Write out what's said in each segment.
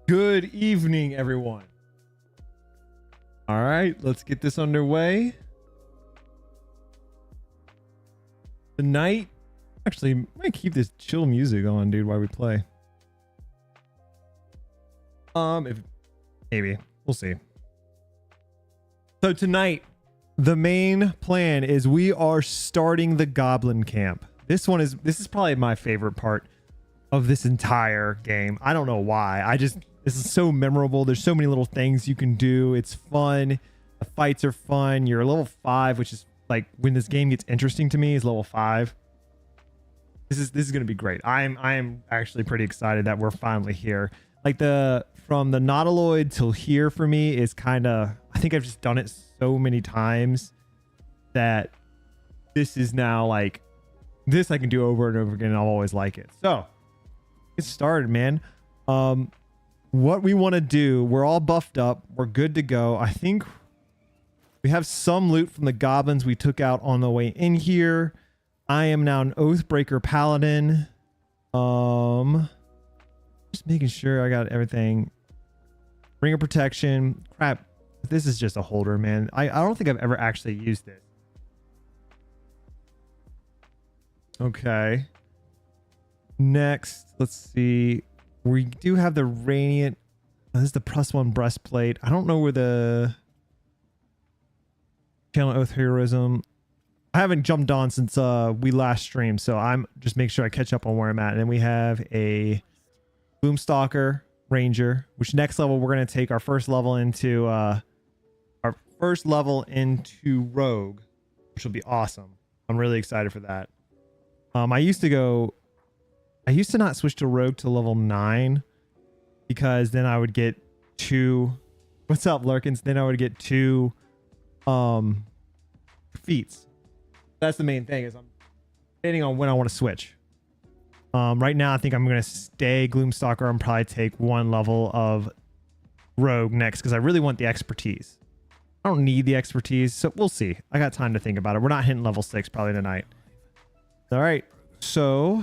Good evening, everyone. All right, let's get this underway. Tonight, actually, I might keep this chill music on, dude, while we play. If maybe we'll see. So tonight, the main plan is we are starting the Goblin Camp. This is probably my favorite part of this entire game. I don't know why. This is so memorable. There's so many little things you can do. It's fun. The fights are fun. You're level 5, which is like when this game gets interesting to me is level 5. This is going to be great. I am actually pretty excited that we're finally here. Like from the Nautiloid till here for me is kind of, I think I've just done it so many times that this is now like this I can do over and over again and I'll always like it. So get started, man. What we want to do, we're all buffed up, we're good to go. I think we have some loot from the goblins we took out on the way in here. I am now an Oathbreaker Paladin. Just making sure I got everything. Ring of Protection. Crap, this is just a holder, man. I don't think I've ever actually used this. Okay. Next, let's see. We do have the Radiant. This is the +1 breastplate. I don't know where the Channel Oath Heroism. I haven't jumped on since we last streamed, so I'm just make sure I catch up on where I'm at. And then we have a Gloomstalker Ranger, which next level we're gonna take our first level into Rogue, which will be awesome. I'm really excited for that. I used to not switch to Rogue to level 9 because then I would get 2. What's up, Lurkins? Then I would get 2 feats. That's the main thing, is I'm depending on when I want to switch. Right now I think I'm gonna stay Gloomstalker and probably take 1 level of Rogue next because I really want the expertise. I don't need the expertise, so we'll see. I got time to think about it. We're not hitting level 6 probably tonight. All right, so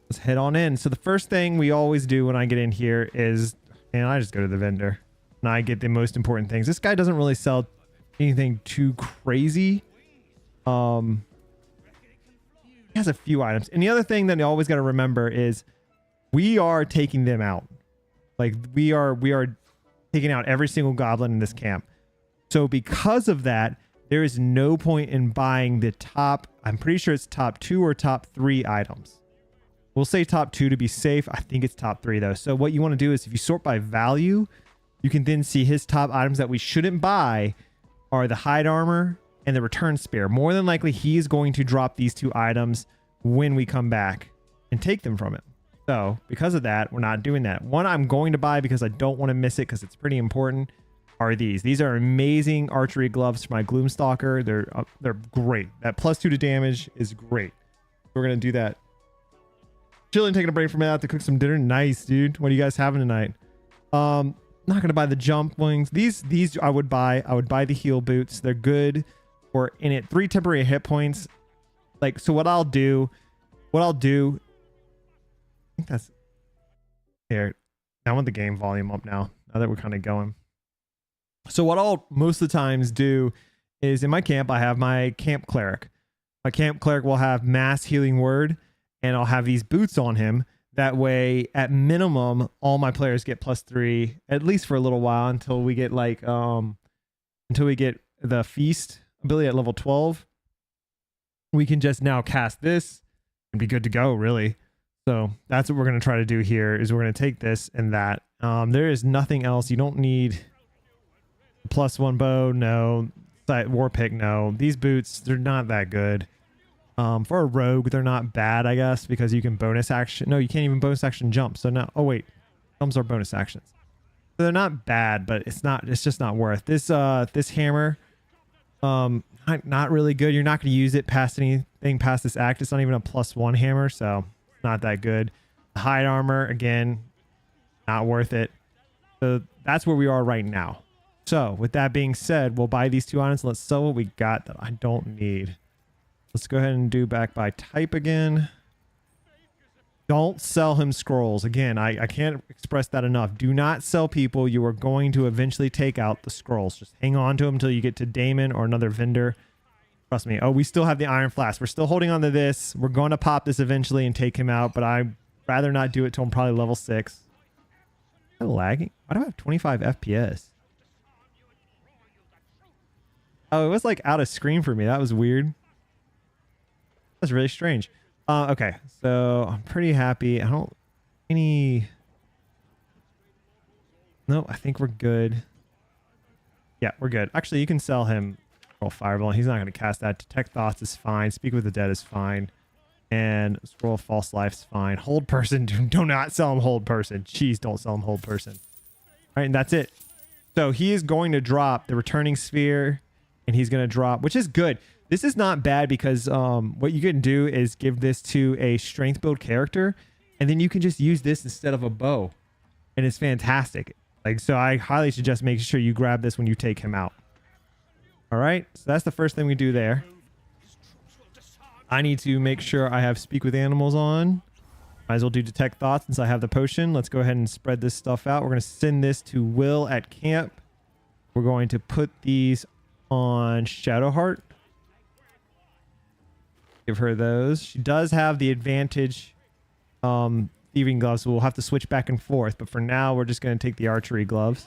let's head on in. So the first thing we always do when I get in here is, and I just go to the vendor and I get the most important things. This guy doesn't really sell anything too crazy. He has a few items. And the other thing that you always got to remember is we are taking them out. Like we are taking out every single goblin in this camp. So because of that, there is no point in buying the top, I'm pretty sure it's top 2 or top 3 items. We'll say top 2 to be safe. I think it's top 3 though. So what you want to do is if you sort by value, you can then see his top items that we shouldn't buy are the hide armor and the return spear. More than likely, he's going to drop these 2 items when we come back and take them from him. So because of that, we're not doing that. One I'm going to buy because I don't want to miss it because it's pretty important are these. These are amazing archery gloves for my Gloomstalker. They're great. That +2 to damage is great. We're going to do that. Chilling, taking a break from it out to cook some dinner. Nice, dude. What are you guys having tonight? Not going to buy the jump wings. These I would buy. I would buy the heal boots. They're good for in it 3 temporary hit points. Like, so what I'll do, I think that's here. I want the game volume up now that we're kind of going. So what I'll most of the times do is in my camp, I have my camp cleric. My camp cleric will have mass healing word and I'll have these boots on him. That way, at minimum, all my players get +3, at least for a little while until we get like, until we get the feast ability at level 12. We can just now cast this and be good to go, really. So that's what we're going to try to do here is we're going to take this and that. There is nothing else. You don't need +1 bow. No. War pick. No. These boots, they're not that good. For a rogue, they're not bad, I guess, because you can bonus action. No, you can't even bonus action jump. So now, oh wait, jumps are bonus actions. So they're not bad, but it's just not worth this. This hammer, not really good. You're not going to use it past anything past this act. It's not even a +1 hammer, so not that good. The hide armor, again, not worth it. So that's where we are right now. So with that being said, we'll buy these 2 items. Let's sell what we got that I don't need. Let's go ahead and do back by type again. Don't sell him scrolls. Again, I can't express that enough. Do not sell people. You are going to eventually take out the scrolls. Just hang on to them until you get to Damon or another vendor. Trust me. Oh, we still have the Iron Flask. We're still holding on to this. We're going to pop this eventually and take him out, but I'd rather not do it till I'm probably level 6. Am I lagging? Why do I have 25 FPS? Oh, it was like out of screen for me. That was weird. That's really strange. Okay, so I'm pretty happy. I don't any. No, I think we're good. Yeah, we're good. Actually, you can sell him Scroll Fireball. He's not going to cast that. Detect Thoughts is fine. Speak with the Dead is fine. And Scroll of False Life is fine. Hold Person. Do not sell him Hold Person. Jeez, don't sell him Hold Person. All right, and that's it. So he is going to drop the Returning Sphere, and he's going to drop, which is good. This is not bad because what you can do is give this to a strength build character, and then you can just use this instead of a bow, and it's fantastic. Like, so I highly suggest making sure you grab this when you take him out. All right, so that's the first thing we do there. I need to make sure I have Speak with Animals on. Might as well do Detect Thoughts since I have the potion. Let's go ahead and spread this stuff out. We're going to send this to Will at camp. We're going to put these on Shadowheart. Give her those. She does have the advantage thieving gloves, so we'll have to switch back and forth. But for now, we're just going to take the archery gloves.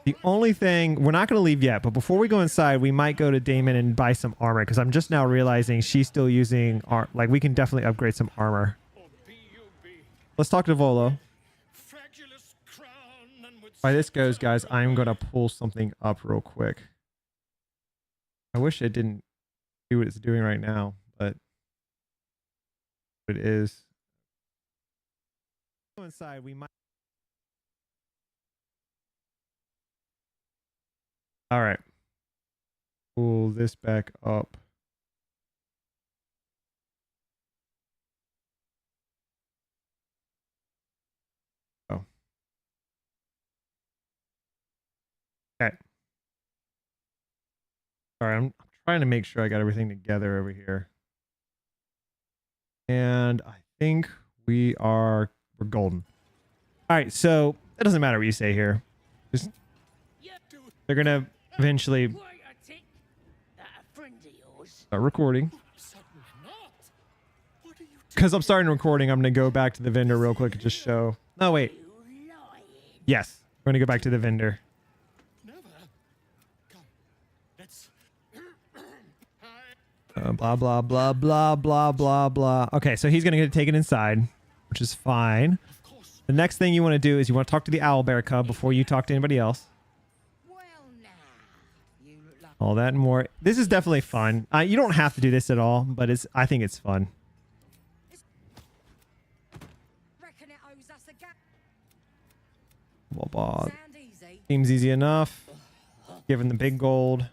The only thing, we're not going to leave yet, but before we go inside, we might go to Damon and buy some armor, because I'm just now realizing she's still using, like, we can definitely upgrade some armor. Let's talk to Volo. By this goes, guys, I'm going to pull something up real quick. I wish it didn't do what it's doing right now, but it is. Go inside, we might. All right. Pull this back up. Oh. Okay. Sorry, I'm trying to make sure I got everything together over here. And I think we're golden. All right, so it doesn't matter what you say here. Just they're gonna eventually start recording. Because I'm starting recording, I'm gonna go back to the vendor real quick and just show. Oh wait. Yes, we're gonna go back to the vendor. Blah, blah, blah, blah, blah, blah, blah. Okay, so he's going to get taken inside, which is fine. The next thing you want to do is you want to talk to the owlbear cub before you talk to anybody else. All that and more. This is definitely fun. You don't have to do this at all, but I think it's fun. Blah, blah. Seems easy enough. Given the big gold.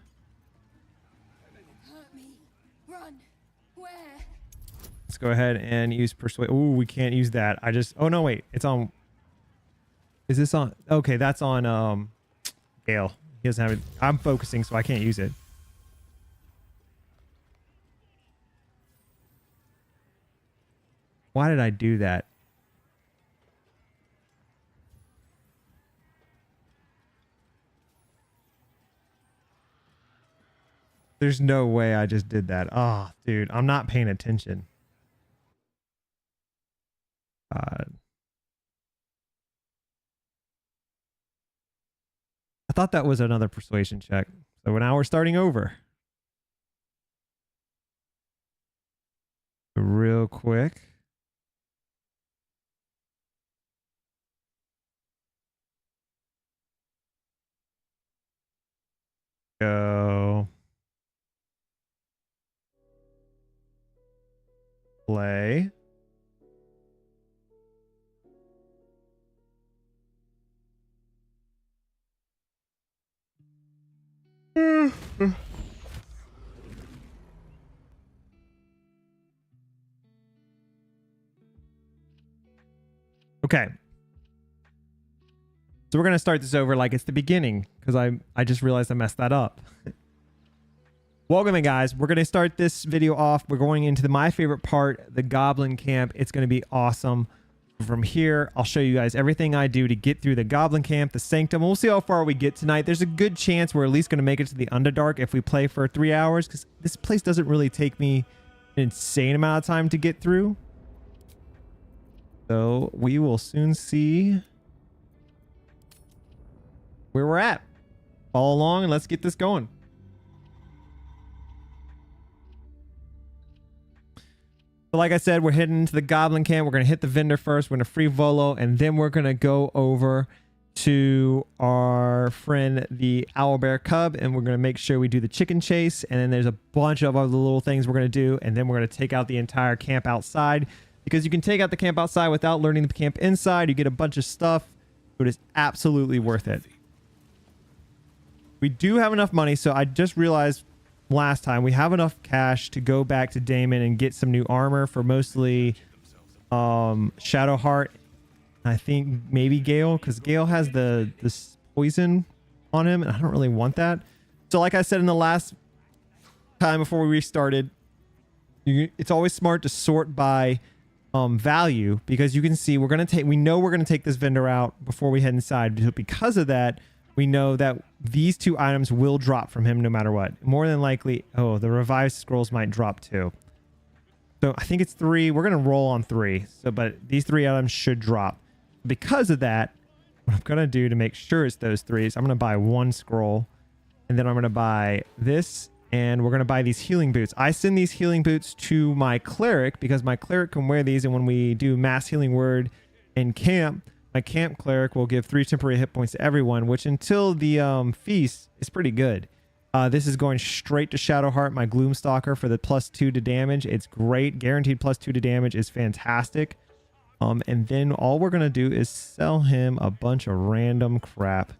Let's go ahead and use persuade. Ooh, we can't use that. Oh no, wait. It's on. Is this on? Okay, that's on Gale. He doesn't have it. I'm focusing, so I can't use it. Why did I do that? There's no way I just did that. Oh, dude, I'm not paying attention. God. I thought that was another persuasion check. So now we're starting over. Real quick. Go. Play. Okay. So we're going to start this over like it's the beginning because I just realized I messed that up. Welcome in, guys. We're going to start this video off. We're going into my favorite part, the Goblin Camp. It's going to be awesome. From here, I'll show you guys everything I do to get through the Goblin Camp, the Sanctum. We'll see how far we get tonight. There's a good chance we're at least going to make it to the Underdark if we play for 3 hours, because this place doesn't really take me an insane amount of time to get through. So we will soon see where we're at. Follow along and let's get this going. So like I said, we're heading to the Goblin Camp. We're going to hit the vendor first. We're going to free Volo, and then we're going to go over to our friend, the Owlbear Cub, and we're going to make sure we do the chicken chase. And then there's a bunch of other little things we're going to do, and then we're going to take out the entire camp outside, because you can take out the camp outside without learning the camp inside. You get a bunch of stuff, but it's absolutely worth it. We do have enough money, so I just realized last time we have enough cash to go back to Damon and get some new armor for mostly Shadowheart. I think maybe Gale, because Gale has this poison on him and I don't really want that. So like I said in the last time before we restarted, it's always smart to sort by value, because you can see we know we're gonna take this vendor out before we head inside. Because of that, we know that these two items will drop from him no matter what. More than likely, oh, the revived scrolls might drop too. So I think it's 3. We're going to roll on 3. So, but these 3 items should drop. Because of that, what I'm going to do to make sure it's those 3 is I'm going to buy 1 scroll. And then I'm going to buy this. And we're going to buy these healing boots. I send these healing boots to my cleric, because my cleric can wear these. And when we do mass healing word in camp, my camp cleric will give 3 temporary hit points to everyone, which until the feast is pretty good. This is going straight to Shadowheart, my Gloomstalker, for the +2 to damage. It's great. Guaranteed +2 to damage is fantastic. And then all we're going to do is sell him a bunch of random crap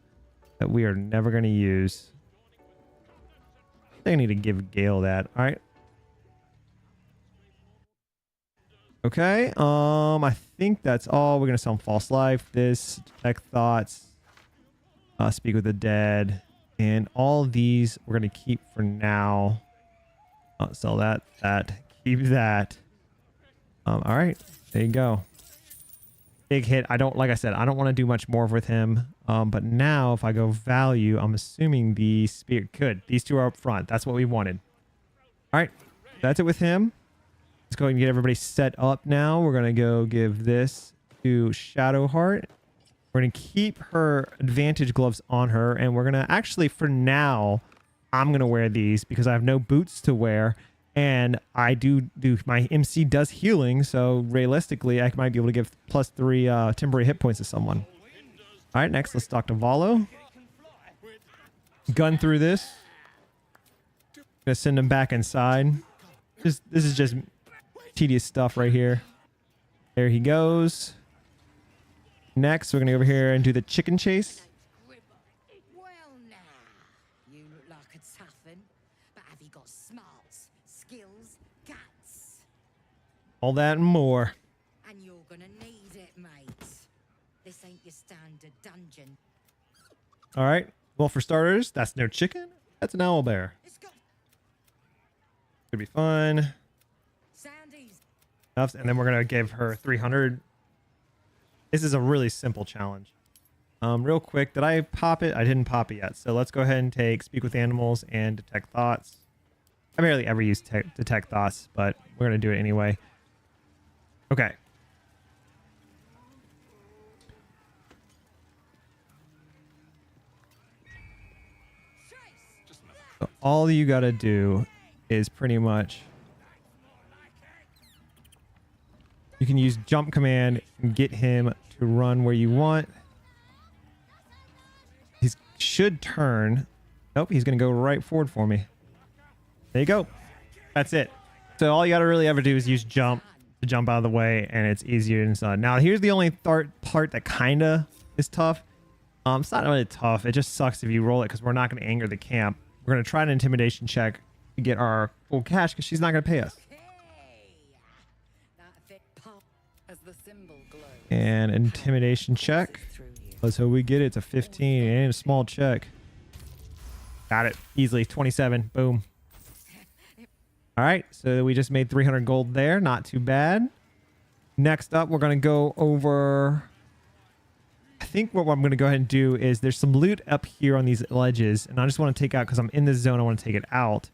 that we are never going to use. I think I need to give Gale that. All right. Okay, I think that's all. We're going to sell him False Life, this, Detect Thoughts, Speak with the Dead, and all these we're going to keep for now. Sell that, keep that. All right, there you go. Big hit. Like I said, I don't want to do much more with him. But now if I go value, I'm assuming the Spirit could. These 2 are up front. That's what we wanted. All right, that's it with him. Let's go ahead and get everybody set up now. We're going to go give this to Shadowheart. We're going to keep her advantage gloves on her. And we're going to actually, for now, I'm going to wear these because I have no boots to wear. And I my MC does healing. So realistically, I might be able to give +3 temporary hit points to someone. All right, next, let's talk to Volo. Gun through this. Going to send him back inside. This is just tedious stuff right here. There he goes. Next, we're going to go over here and do the chicken chase. Well, now, you look like a toughen, but have you got smarts, skills, guts? All that and more. And you're going to need it, mate. This ain't your standard dungeon. All right. Well, for starters, that's no chicken. That's an owlbear. Should be fun. And then we're going to give her 300. This is a really simple challenge. Real quick, did I pop it? I didn't pop it yet. So let's go ahead and take Speak with Animals and Detect Thoughts. I barely ever use Detect Thoughts, but we're going to do it anyway. Okay. So all you got to do is pretty much... You can use jump command and get him to run where you want. He should turn. Nope, he's going to go right forward for me. There you go. That's it. So all you got to really ever do is use jump to jump out of the way, and it's easier inside. Now, here's the only part that kind of is tough. It's not really tough. It just sucks if you roll it, because we're not going to anger the camp. We're going to try an intimidation check to get our full cash, because she's not going to pay us. And intimidation check. Let's hope we get it to 15 and a small check. Got it easily. 27. Boom. All right, so we just made 300 gold there. Not too bad. Next up, we're going to go over... I think what I'm going to go ahead and do is there's some loot up here on these ledges, and I just want to take out, because I'm in this zone, I want to take it out.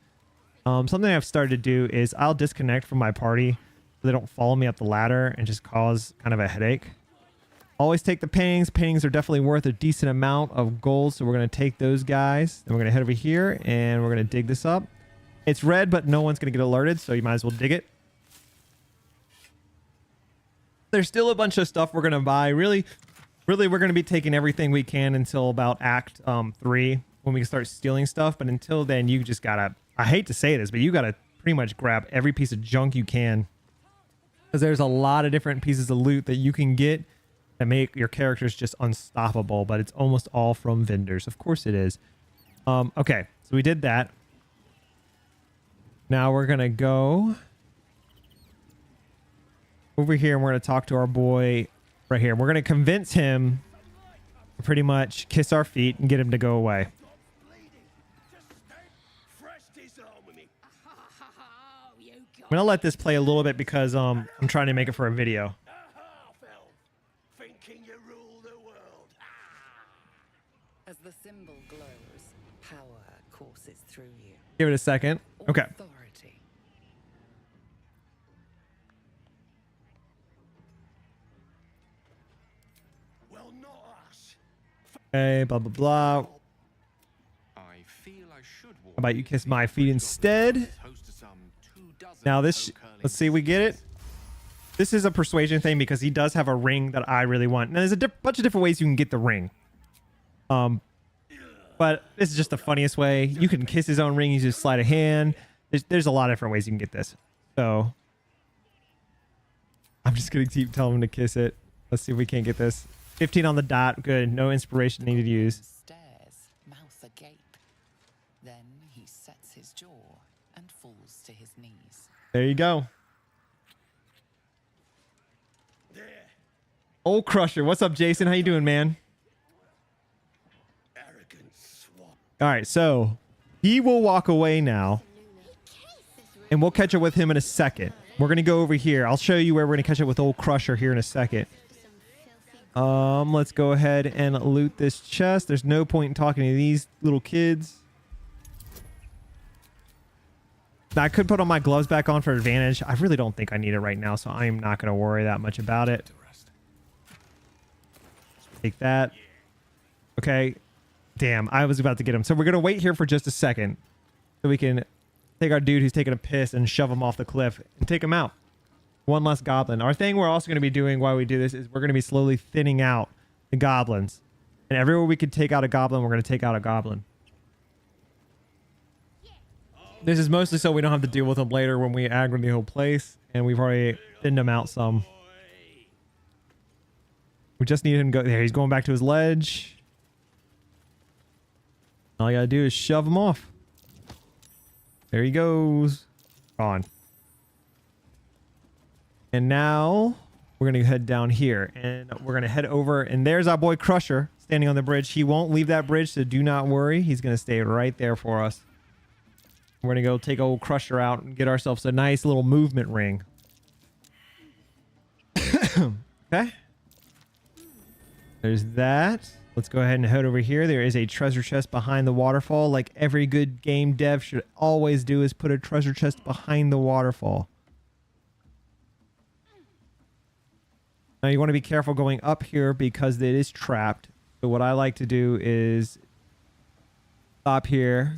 Something I've started to do is I'll disconnect from my party so they don't follow me up the ladder and just cause kind of a headache. Always take the paintings. Paintings are definitely worth a decent amount of gold, so we're going to take those guys. Then we're going to head over here, and we're going to dig this up. It's red, but no one's going to get alerted, so you might as well dig it. There's still a bunch of stuff we're going to buy. Really, we're going to be taking everything we can until about Act 3 when we can start stealing stuff. But until then, you just got to... I hate to say this, but you got to pretty much grab every piece of junk you can. Because there's a lot of different pieces of loot that you can get that make your characters just unstoppable. But it's almost all from vendors. Of course it is. Okay, so we did that. Now we're going to go over here and we're going to talk to our boy right here. We're going to convince him to pretty much kiss our feet and get him to go away. I'm going to let this play a little bit because I'm trying to make it for a video. As the symbol glows, power courses through you. Give it a second. Okay. Authority. Well, not us. Okay, blah, blah, blah. I feel I should How about you kiss my feet instead? Now this, let's see, we get it. This is a persuasion thing because he does have a ring that I really want. Now there's a bunch of different ways you can get the ring. But this is just the funniest way. You can kiss his own ring. You just slide a hand. There's a lot of different ways you can get this. So I'm just going to keep telling him to kiss it. Let's see if we can't get this. 15 on the dot. Good. No inspiration needed to use. Stares, mouth agape. Then he sets his jaw and falls to his knees. There you go. There. Old Crusher. What's up, Jason? How you doing, man? Arrogant swap. All right, so he will walk away now, and we'll catch up with him in a second. We're going to go over here. I'll show you where we're going to catch up with Old Crusher here in a second. Let's go ahead and loot this chest. There's no point in talking to these little kids. Now, I could put on my gloves back on for advantage. I really don't think I need it right now, so I'm not going to worry that much about it. Take that. Okay. Damn, I was about to get him. So we're going to wait here for just a second so we can take our dude who's taking a piss and shove him off the cliff and take him out. One less goblin. Our thing we're also going to be doing while we do this is we're going to be slowly thinning out the goblins. And everywhere we could take out a goblin, we're going to take out a goblin. This is mostly so we don't have to deal with them later when we aggro the whole place. And we've already thinned them out some. We just need him to go there. He's going back to his ledge. All you gotta do is shove him off. There he goes. Gone. And now we're gonna head down here and we're gonna head over, and there's our boy Crusher standing on the bridge. He won't leave that bridge, so do not worry. He's gonna stay right there for us. We're gonna go take old Crusher out and get ourselves a nice little movement ring. Okay. There's that. Let's go ahead and head over here. There is a treasure chest behind the waterfall. Like every good game dev should always do, is put a treasure chest behind the waterfall. Now you want to be careful going up here because it is trapped. So what I like to do is stop here,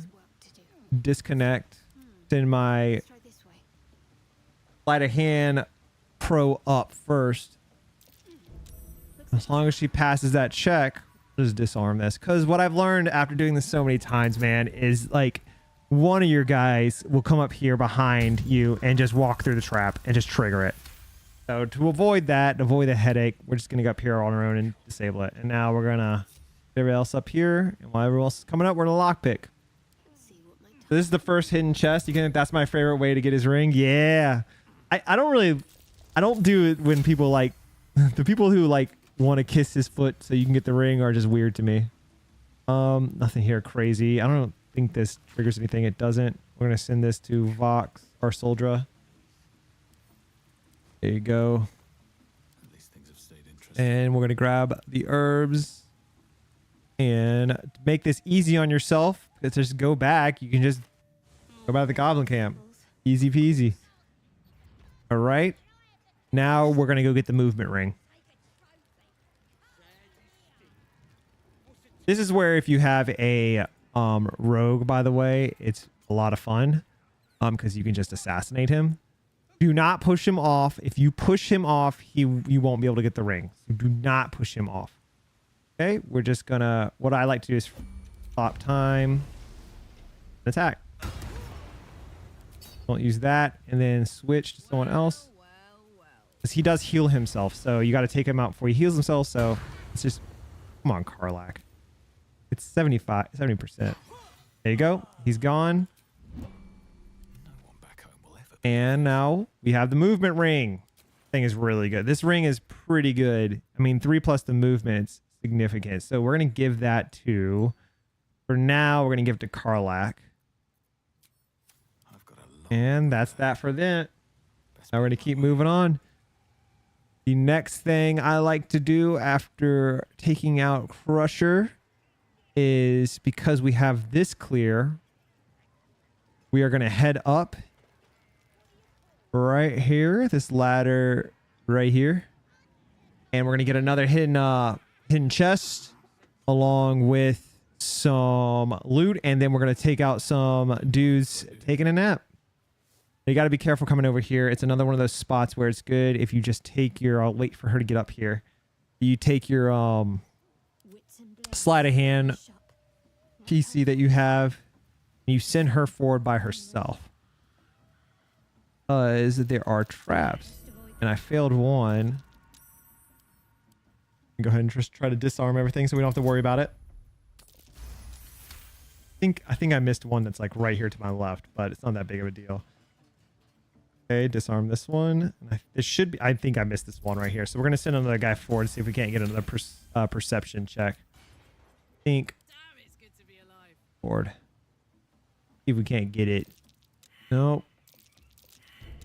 disconnect, send my sleight of hand pro up first. As long as she passes that check, just disarm this. Because what I've learned after doing this so many times, man, is like one of your guys will come up here behind you and just walk through the trap and just trigger it. So to avoid that, avoid the headache, we're just going to go up here on our own and disable it. And now we're going to get everybody else up here. And while everyone else is coming up, we're going to lockpick. So this is the first hidden chest. You can, that's my favorite way to get his ring. Yeah. I don't do it when people like, the people who like want to kiss his foot so you can get the ring are just weird to me. Nothing here crazy. I don't think this triggers anything. It doesn't. We're going to send this to Vox. our Soldra. There you go. These things have stayed interesting. And we're going to grab the herbs. And to make this easy on yourself, just go back. You can just go back to the Goblin Camp. Easy peasy. All right. Now we're going to go get the movement ring. This is where if you have a rogue, by the way, it's a lot of fun because you can just assassinate him. Do not push him off. If you push him off, you won't be able to get the ring. So do not push him off. Okay, we're just gonna, what I like to do is stop time, attack. Don't use that, and then switch to someone else. Because he does heal himself, so you got to take him out before he heals himself, so it's just, come on, Karlach. It's 70%. There you go. He's gone. And now we have the movement ring. Thing is really good. This ring is pretty good. I mean, 3 plus the movement's significant. So we're going to give that to, for now, we're going to give it to Karlach. And that's that for that. Now we're going to keep moving on. The next thing I like to do after taking out Crusher is, because we have this clear, we are going to head up right here, this ladder right here, and we're going to get another hidden chest along with some loot, and then we're going to take out some dudes taking a nap. You got to be careful coming over here. It's another one of those spots where it's good if you just take your, I'll wait for her to get up here. You take your sleight of hand PC that you have, and you send her forward by herself. Because there are traps, and I failed one. Go ahead and just try to disarm everything so we don't have to worry about it. I think I missed one that's like right here to my left, but it's not that big of a deal. Okay, disarm this one. It should be. I think I missed this one right here. So we're gonna send another guy forward and see if we can't get another perception check. I think. Forward. See if we can't get it. Nope.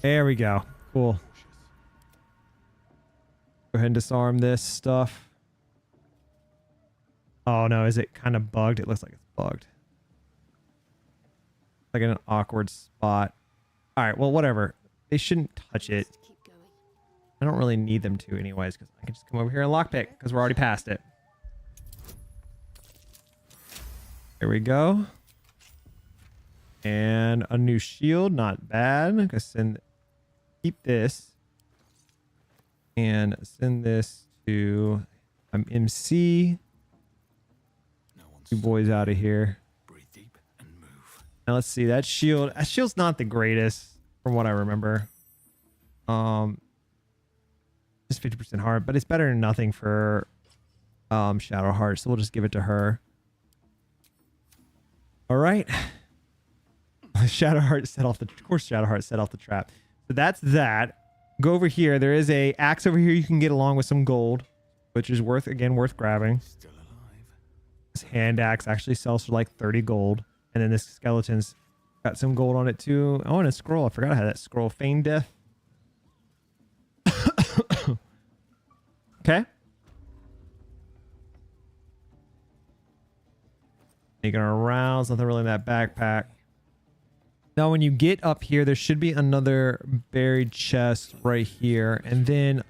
There we go. Cool. Go ahead and disarm this stuff. Oh no, is it kind of bugged? It looks like it's bugged. Like in an awkward spot. All right, well, whatever. They shouldn't touch it. I don't really need them to anyways, because I can just come over here and lockpick, because we're already past it. Here we go. And a new shield, not bad. Keep this. And send this to MC. You boys out of here. Breathe deep and move. Now let's see, that shield's not the greatest from what I remember. Just 50% hard, but it's better than nothing for Shadowheart, so we'll just give it to her. All right. Shadowheart set off the trap. So that's that. Go over here. There is a axe over here you can get along with some gold, which is worth grabbing. Still alive. This hand axe actually sells for like 30 gold. And then this skeleton's got some gold on it too. Oh, and a scroll. I forgot I had that scroll. Feign death. Okay. Taking her around. There's nothing really in that backpack. Now, when you get up here, there should be another buried chest right here. And then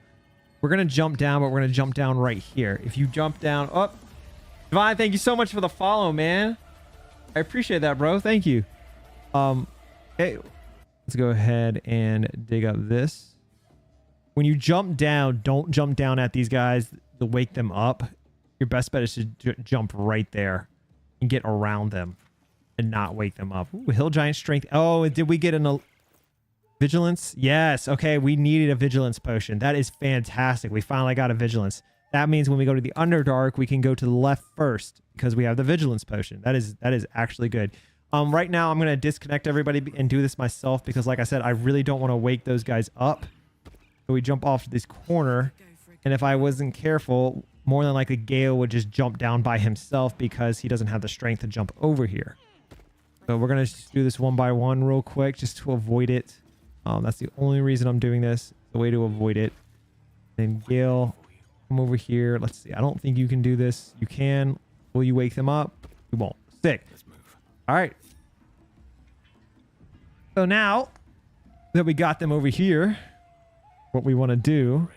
we're going to jump down, but we're going to jump down right here. If you jump down... Oh, Divine, thank you so much for the follow, man. I appreciate that, bro. Thank you. Okay. Let's go ahead and dig up this. When you jump down, don't jump down at these guys to wake them up. Your best bet is to jump right there and get around them. And not wake them up. Ooh, Hill Giant Strength. Oh, did we get a Vigilance? Yes. Okay, we needed a Vigilance potion. That is fantastic. We finally got a Vigilance. That means when we go to the Underdark, we can go to the left first because we have the Vigilance potion. That is actually good. Right now, I'm going to disconnect everybody and do this myself because, like I said, I really don't want to wake those guys up. So we jump off this corner, and if I wasn't careful, more than likely Gale would just jump down by himself because he doesn't have the strength to jump over here. So we're going to do this one by one real quick just to avoid it. That's the only reason I'm doing this. The way to avoid it. Then Gale, come over here. Let's see. I don't think you can do this. You can. Will you wake them up? You won't. Sick. Let's move. All right. So now that we got them over here, what we want to do,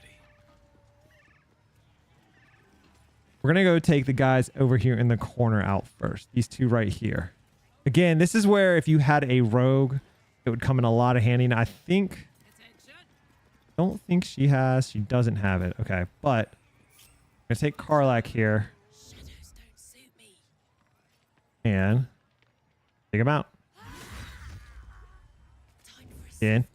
we're going to go take the guys over here in the corner out first. These two right here. Again, this is where if you had a rogue, it would come in a lot of handy. And I don't think she doesn't have it. Okay, but I'm going to take Karlak here and take him out. In.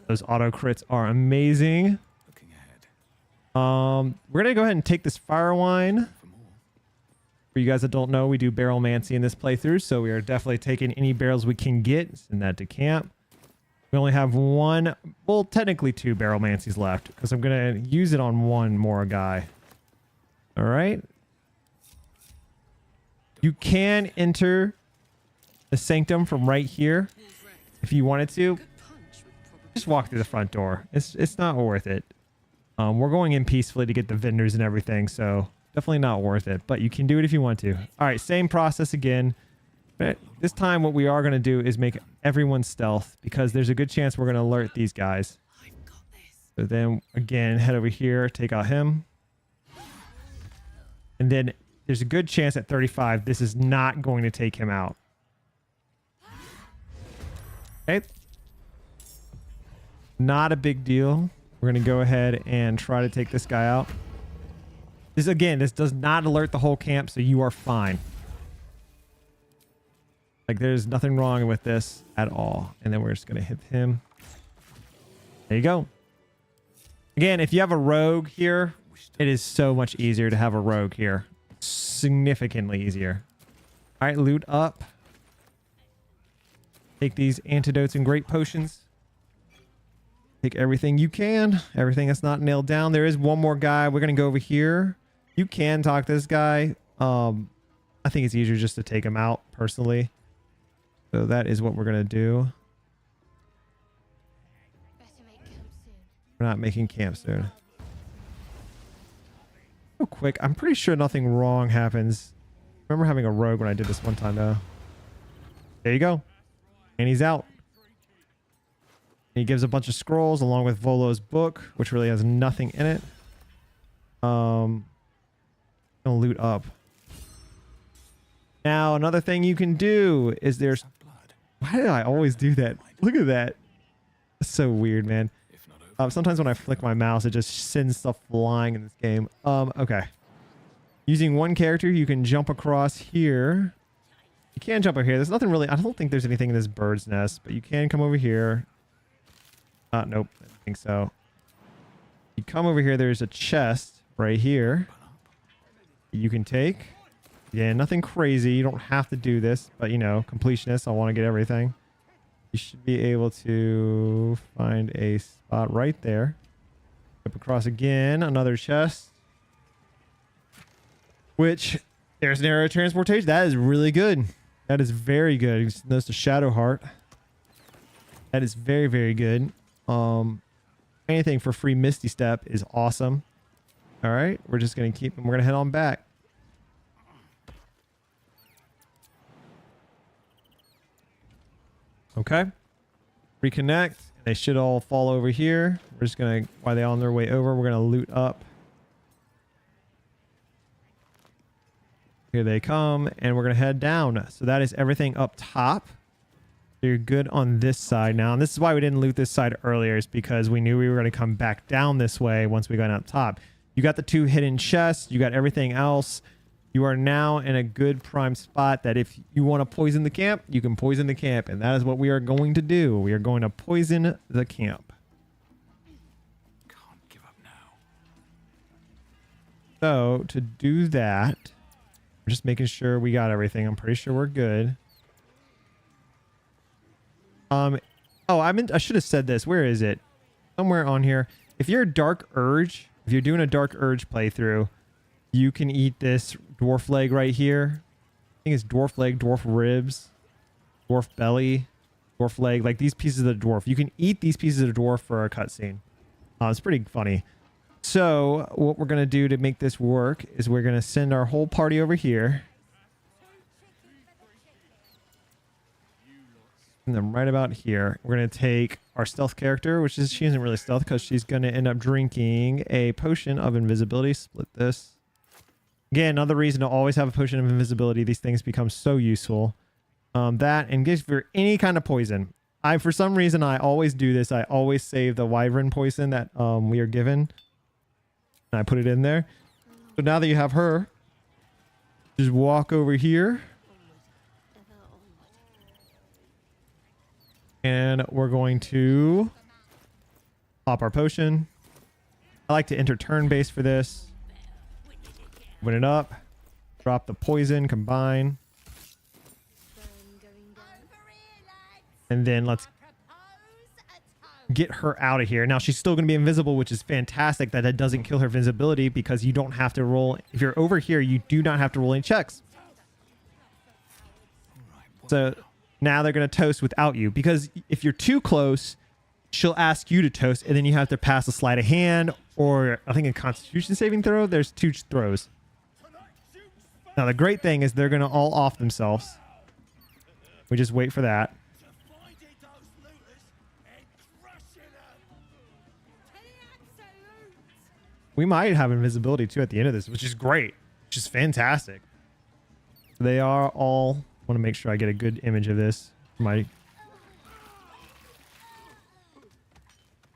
Those auto crits are amazing. Looking ahead. We're gonna go ahead and take this fire wine. For more. For you guys that don't know, we do barrel mancy in this playthrough, so we are definitely taking any barrels we can get. Send that to camp. We only have one, well, technically two barrel mancies left because I'm gonna use it on one more guy. All right. You can enter the sanctum from right here if you wanted to. Just walk through the front door. It's not worth it. We're going in peacefully to get the vendors and everything, so definitely not worth it, but you can do it if you want to. All right, same process again. But this time what we are going to do is make everyone stealth because there's a good chance we're going to alert these guys. So then again, head over here, take out him. And then there's a good chance at 35 this is not going to take him out. Okay. Not a big deal. We're going to go ahead and try to take this guy out. This does not alert the whole camp, so you are fine. Like, there's nothing wrong with this at all. And then we're just going to hit him. There you go. Again, if you have a rogue here, it is so much easier to have a rogue here. Significantly easier. All right, loot up. Take these antidotes and great potions. Take everything you can. Everything that's not nailed down. There is one more guy. We're going to go over here. You can talk to this guy. I think it's easier just to take him out personally. So that is what we're going to do. We're not making camp soon. Real quick, I'm pretty sure nothing wrong happens. I remember having a rogue when I did this one time though. There you go. And he's out. And he gives a bunch of scrolls along with Volo's book, which really has nothing in it. Gonna loot up. Now, another thing you can do is there's... Why did I always do that? Look at that. That's so weird, man. Sometimes when I flick my mouse, it just sends stuff flying in this game. Okay. Using one character, you can jump across here. You can jump over here. There's nothing really... I don't think there's anything in this bird's nest, but you can come over here. Nope. I don't think so. You come over here. There's a chest right here. You can take. Yeah, nothing crazy. You don't have to do this, but you know, completionist. I want to get everything. You should be able to find a spot right there. Jump across again. Another chest. Which, there's an arrow transportation. That is really good. That is very good. Notice the Shadow Heart. That is very, very good. Anything for free Misty Step is awesome. All right, we're just gonna keep. We're gonna head on back. Okay. Reconnect. They should all fall over here. We're just gonna, while they're on their way over, we're gonna loot up. Here they come, and we're gonna head down. So that is everything up top. You're good on this side now. And this is why we didn't loot this side earlier, is because we knew we were going to come back down this way once we got out top. You got the two hidden chests. You got everything else. You are now in a good prime spot that if you want to poison the camp, you can poison the camp. And that is what we are going to do. We are going to poison the camp. Can't give up now. So to do that, we're just making sure we got everything. I'm pretty sure we're good. I should have said this. Where is it? Somewhere on here. If you're a Dark Urge, if you're doing a Dark Urge playthrough, You can eat this dwarf leg right here. I think it's dwarf leg, dwarf ribs, dwarf belly, dwarf leg. Like these pieces of the dwarf. You can eat these pieces of the dwarf for a cutscene. It's pretty funny. So what we're going to do to make this work is we're going to send our whole party over here. And then right about here, we're going to take our stealth character, which is, she isn't really stealth because she's going to end up drinking a potion of invisibility. Split this. Again, another reason to always have a potion of invisibility. These things become so useful. That and gives for any kind of poison. For some reason, I always do this. I always save the wyvern poison that we are given. And I put it in there. So now that you have her, just walk over here. And we're going to pop our potion. I like to enter turn base for this. Open it up. Drop the poison. Combine. And then let's get her out of here. Now she's still going to be invisible, which is fantastic that it doesn't kill her visibility because you don't have to roll. If you're over here, you do not have to roll any checks. So now they're going to toast without you because if you're too close, she'll ask you to toast and then you have to pass a sleight of hand or I think a constitution saving throw. There's 2 throws. Now the great thing is they're going to all off themselves. We just wait for that. We might have invisibility too at the end of this, which is great, which is fantastic. They are all, want to make sure I get a good image of this. Okay.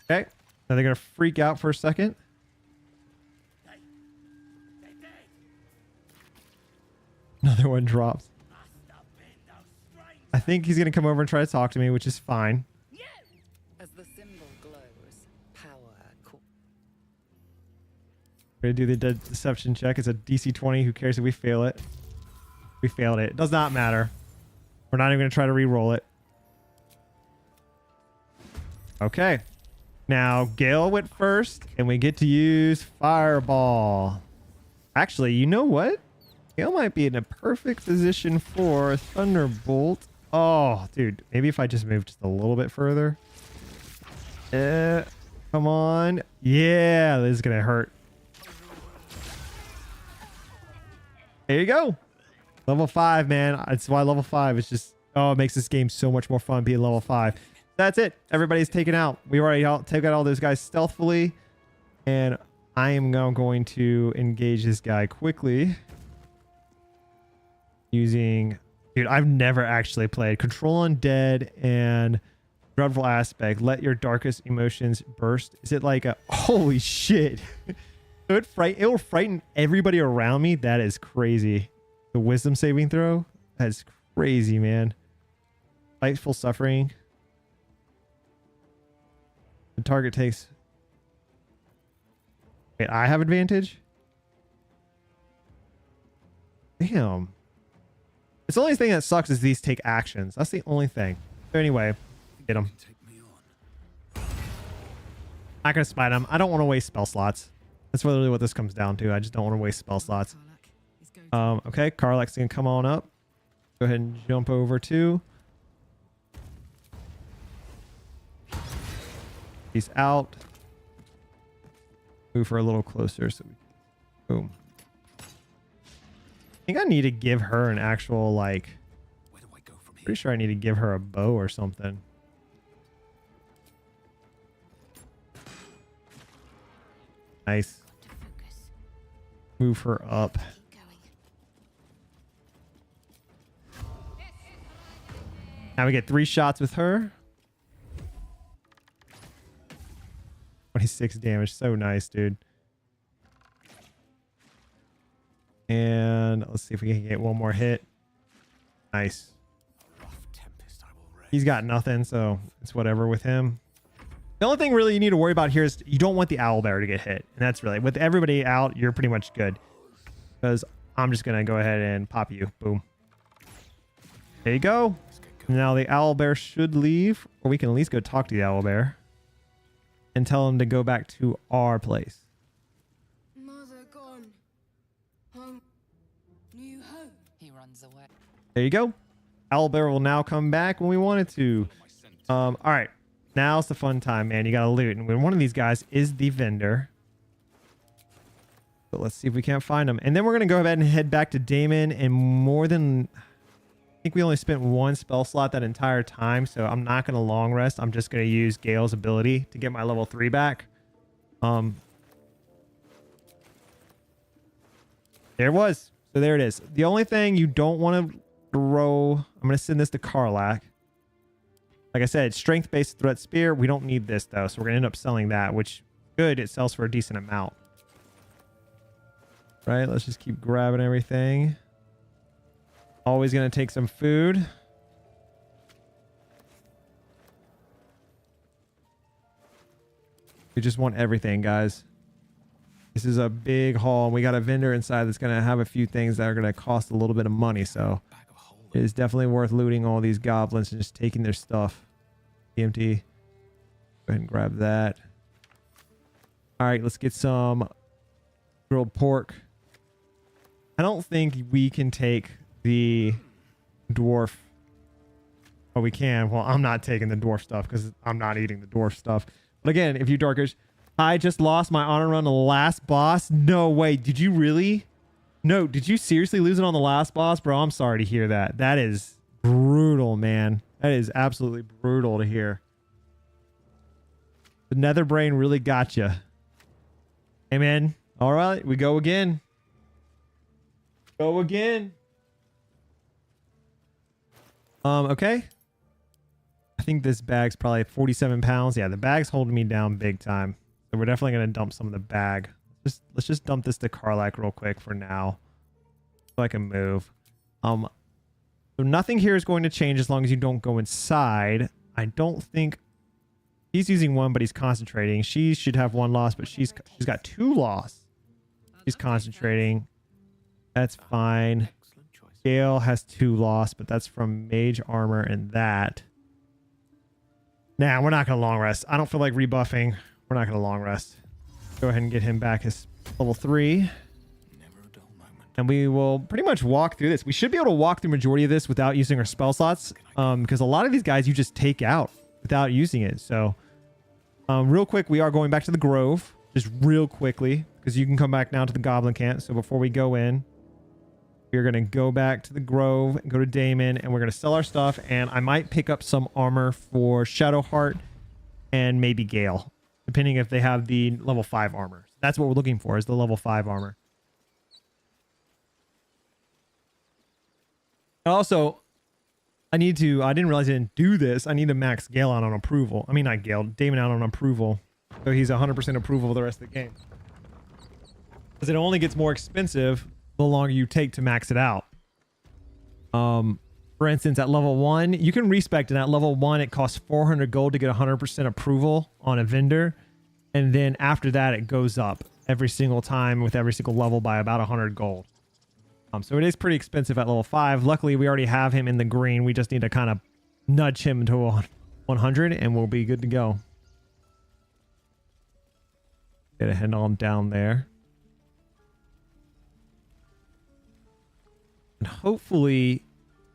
Now they're going to freak out for a second. Another one drops. I think he's going to come over and try to talk to me, which is fine. As the symbol glows, power cool. We're going to do the deception check. It's a DC 20. Who cares if we fail it? We failed it. It does not matter. We're not even going to try to re-roll it. Okay. Now, Gale went first, and we get to use Fireball. Actually, you know what? Gale might be in a perfect position for Thunderbolt. Oh, dude. Maybe if I just move just a little bit further. Come on. Yeah, this is going to hurt. There you go. Level 5, man. That's why level 5 is just... Oh, it makes this game so much more fun being level 5. That's it. Everybody's taken out. We already took out all those guys stealthily. And I am now going to engage this guy quickly. Using... Dude, I've never actually played Control Undead and Dreadful Aspect. Let your darkest emotions burst. Is it like a... Holy shit. It will frighten everybody around me. That is crazy. The wisdom saving throw? That's crazy, man. Fightful suffering. The target takes... Wait, I have advantage? Damn. It's the only thing that sucks is these take actions. That's the only thing. So anyway, get them. Not going to smite them. I don't want to waste spell slots. That's really what this comes down to. I just don't want to waste spell slots. Okay, Karlak's going to come on up. Go ahead and jump over to. He's out. Move her a little closer. So we, boom. I think I need to give her an actual, like... Where do I go from here? Pretty sure I need to give her a bow or something. Nice. Move her up. Now we get 3 shots with her. 26 damage. So nice, dude. And let's see if we can get one more hit. Nice. He's got nothing, so it's whatever with him. The only thing really you need to worry about here is you don't want the owlbear to get hit. And that's really, with everybody out, you're pretty much good. Because I'm just going to go ahead and pop you. Boom. There you go. Now the owlbear should leave. Or we can at least go talk to the owlbear. And tell him to go back to our place. Mother gone. New home. He runs away. There you go. Owlbear will now come back when we want it to. All right. Now's the fun time, man. You got to loot. And when one of these guys is the vendor. But let's see if we can't find him. And then we're going to go ahead and head back to Damon. And more than... I think we only spent one spell slot that entire time. So I'm not going to long rest. I'm just going to use Gale's ability to get my level 3 back. There it was. So there it is. The only thing you don't want to throw... I'm going to send this to Karlach. Like I said, strength-based threat spear. We don't need this, though. So we're going to end up selling that, which good. It sells for a decent amount. Right? Let's just keep grabbing everything. Always going to take some food. We just want everything, guys. This is a big haul. We got a vendor inside that's going to have a few things that are going to cost a little bit of money. So it is definitely worth looting all these goblins and just taking their stuff. EMT. Go ahead and grab that. All right, let's get some grilled pork. I don't think we can take the dwarf. Oh, we can. Well, I'm not taking the dwarf stuff because I'm not eating the dwarf stuff. But again, if you darkers, I just lost my honor run on the last boss. No way. Did you really? No, did you seriously lose it on the last boss? Bro, I'm sorry to hear that. That is brutal, man. That is absolutely brutal to hear. The nether brain really got you. Hey, man. All right, we go again. Go again. Okay. I think this bag's probably 47 pounds. Yeah, the bag's holding me down big time. So we're definitely going to dump some of the bag. Let's just dump this to Karlach real quick for now. So I can move. So nothing here is going to change as long as you don't go inside. I don't think he's using one, but he's concentrating. She should have one loss, but she's got 2 loss. She's concentrating. That's fine. Gale has 2 loss, but that's from mage armor and that. Nah, we're not going to long rest. I don't feel like rebuffing. We're not going to long rest. Go ahead and get him back his level 3. And we will pretty much walk through this. We should be able to walk through majority of this without using our spell slots. Because a lot of these guys you just take out without using it. So real quick, we are going back to the Grove. Just real quickly. Because you can come back now to the Goblin Camp. So before we go in, we're going to go back to the Grove and go to Damon. And we're going to sell our stuff. And I might pick up some armor for Shadowheart and maybe Gale. Depending if they have the level 5 armor. That's what we're looking for, is the level 5 armor. Also, I didn't realize I didn't do this. I need to max Gale out on approval. I mean, not Gale, Damon out on approval. So he's 100% approval the rest of the game. Because it only gets more expensive the longer you take to max it out. For instance, at level 1, you can respect, and at level 1, it costs 400 gold to get 100% approval on a vendor. And then after that, it goes up every single time with every single level by about 100 gold. So it is pretty expensive at level 5. Luckily, we already have him in the green. We just need to kind of nudge him to 100 and we'll be good to go. Get a head on down there. And hopefully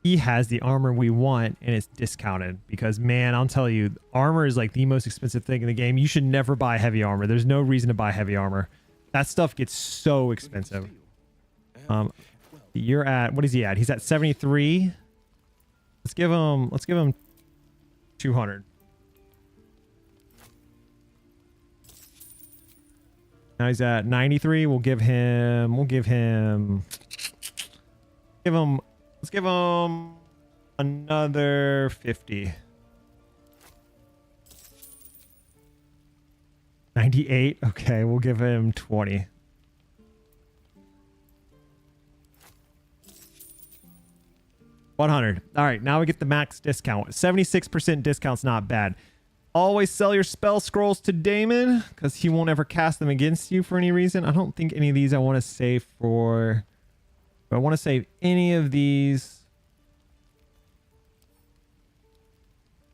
he has the armor we want and it's discounted, because man, I'll tell you, armor is like the most expensive thing in the game. You should never buy heavy armor. There's no reason to buy heavy armor. That stuff gets so expensive. You're at, what is he at? He's at 73. Let's give him 200. Now he's at 93. Let's give him another 50. 98. Okay, we'll give him 20. $100. All right, now we get the max discount. 76% discount's not bad. Always sell your spell scrolls to Damon, because he won't ever cast them against you for any reason. I don't think any of these I want to save for... I want to save any of these.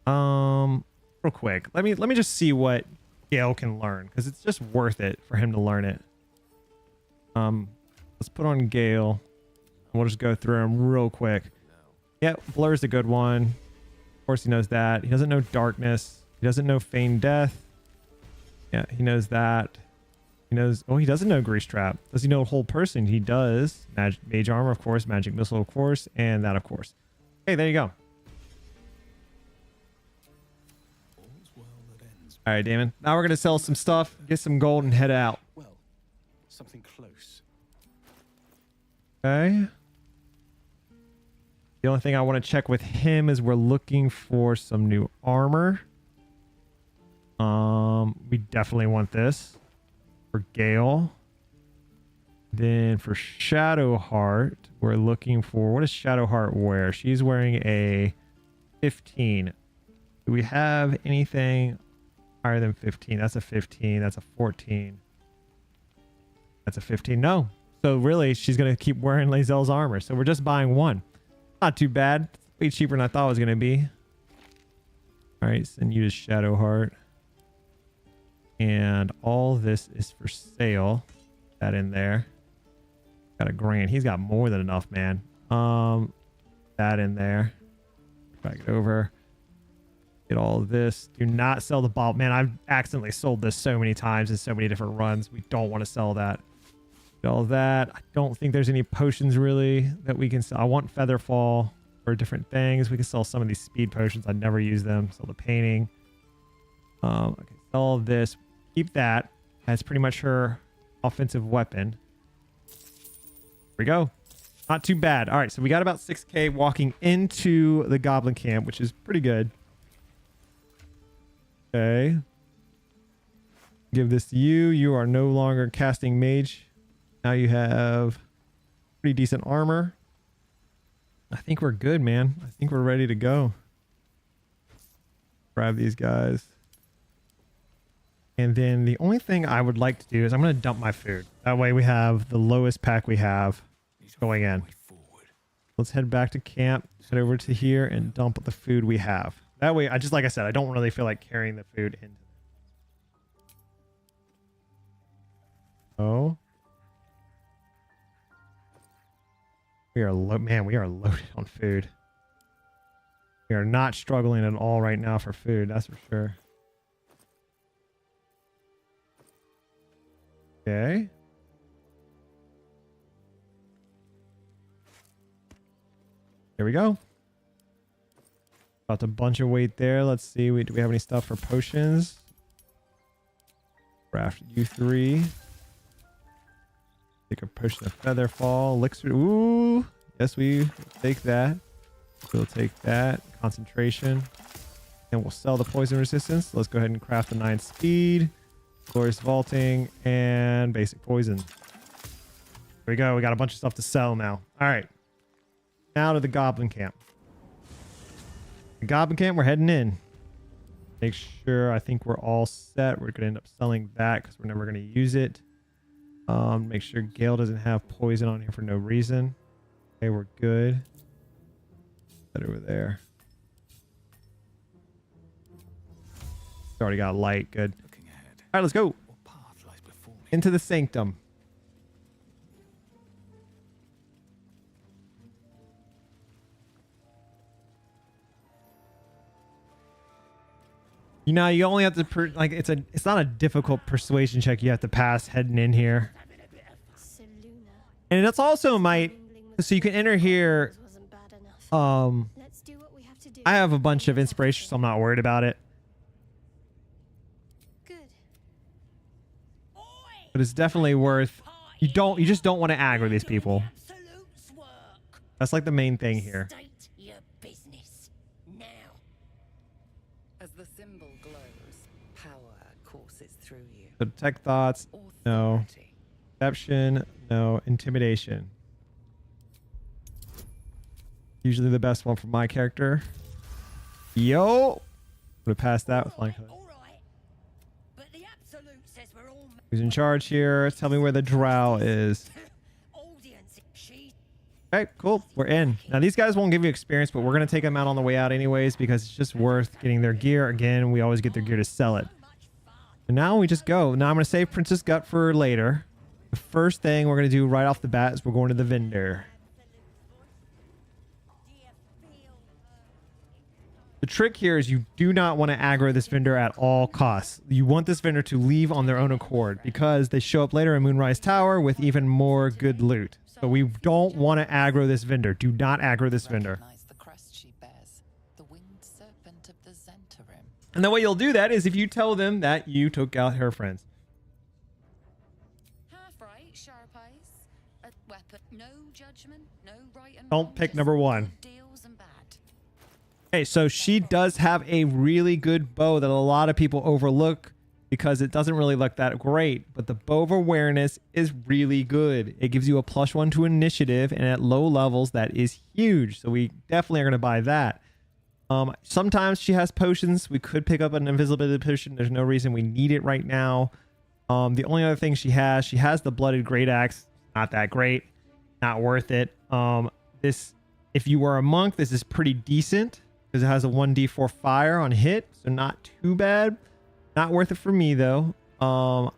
Real quick. Let me just see what Gale can learn, because it's just worth it for him to learn it. Let's put on Gale. We'll just go through them real quick. Yeah, Blur's a good one. Of course he knows that. He doesn't know Darkness. He doesn't know Feigned Death. Yeah, he knows that. He knows... Oh, he doesn't know Grease Trap. Does he know Whole Person? He does. Mage Armor, of course. Magic Missile, of course. And that, of course. Okay, there you go. All's well that ends. All right, Damon. Now we're going to sell some stuff, get some gold, and head out. Well, something close. Okay. The only thing I want to check with him is we're looking for some new armor. We definitely want this for Gale. Then for Shadowheart, we're looking for, what does Shadowheart wear? She's wearing a 15. Do we have anything higher than 15? That's a 15. That's a 14. That's a 15. No. So really, she's going to keep wearing Lae'zel's armor. So we're just buying one. Not too bad. Way cheaper than I thought it was going to be. All right, send you to Shadowheart. And all this is for sale. That in there. Got a grand. He's got more than enough, man. That in there. Back it over. Get all of this. Do not sell the ball. Man, I've accidentally sold this so many times in so many different runs. We don't want to sell that. Get all that. I don't think there's any potions really that we can sell. I want Featherfall for different things. We can sell some of these speed potions. I never use them. Sell the painting. Okay, sell all of this. Keep that. That's pretty much her offensive weapon. Here we go. Not too bad. All right, so we got about 6K walking into the Goblin Camp, which is pretty good. Okay. Give this to you. You are no longer casting mage. Now you have pretty decent armor. I think we're good, man. I think we're ready to go. Grab these guys. And then the only thing I would like to do is I'm going to dump my food. That way we have the lowest pack we have going in. Let's head back to camp, head over to here and dump the food we have. That way, like I said, I don't really feel like carrying the food into there. Oh. We are we are loaded on food. We are not struggling at all right now for food, that's for sure. Okay. There we go. About a bunch of weight there. Let's see. Do we have any stuff for potions? Craft U3. Take a potion of Featherfall. Elixir. Ooh. Yes, we take that. We'll take that. Concentration. And we'll sell the poison resistance. Let's go ahead and craft the 9 speed. Glorious vaulting and basic poison. There we go. We got a bunch of stuff to sell now. All right. Now to the Goblin Camp. The Goblin Camp, we're heading in. Make sure, I think we're all set. We're going to end up selling that because we're never going to use it. Make sure Gale doesn't have poison on here for no reason. Okay, we're good. That over there. It's already got light. Good. All right, let's go. What path lies before me? Into the sanctum. You know, you only have to it's not a difficult persuasion check you have to pass heading in here. And it's also so you can enter here. I have a bunch of inspiration, so I'm not worried about it. But it's definitely worth. You just don't want to aggro these people. That's like the main thing here. As the symbol glows, power courses through you. So detect thoughts, no. Deception, no. Intimidation. Usually the best one for my character. Yo! Would have passed that with flying color. Who's in charge here? Tell me where the drow is. Okay, cool. We're in. Now, these guys won't give you experience, but we're going to take them out on the way out anyways because it's just worth getting their gear. Again, we always get their gear to sell it. And now we just go. Now I'm going to save Princess Gut for later. The first thing we're going to do right off the bat is we're going to the vendor. The trick here is you do not want to aggro this vendor at all costs. You want this vendor to leave on their own accord because they show up later in Moonrise Tower with even more good loot. So we don't want to aggro this vendor. Do not aggro this vendor. The crest she bears, the winged serpent of the Zentarim. And the way you'll do that is if you tell them that you took out her friends. Half right, sharp eyes, a weapon, no judgment, no right and Don't wrong, pick just number one. good deals and bad. Okay, so she does have a really good bow that a lot of people overlook because it doesn't really look that great, but the bow of awareness is really good. It gives you a +1 to initiative, and at low levels, that is huge. So we definitely are going to buy that. Sometimes she has potions. We could pick up an invisibility potion. There's no reason we need it right now. The only other thing she has the blooded great axe. Not that great. Not worth it. If you were a monk, this is pretty decent because it has a 1d4 fire on hit, so not too bad. Not worth it for me though. Well,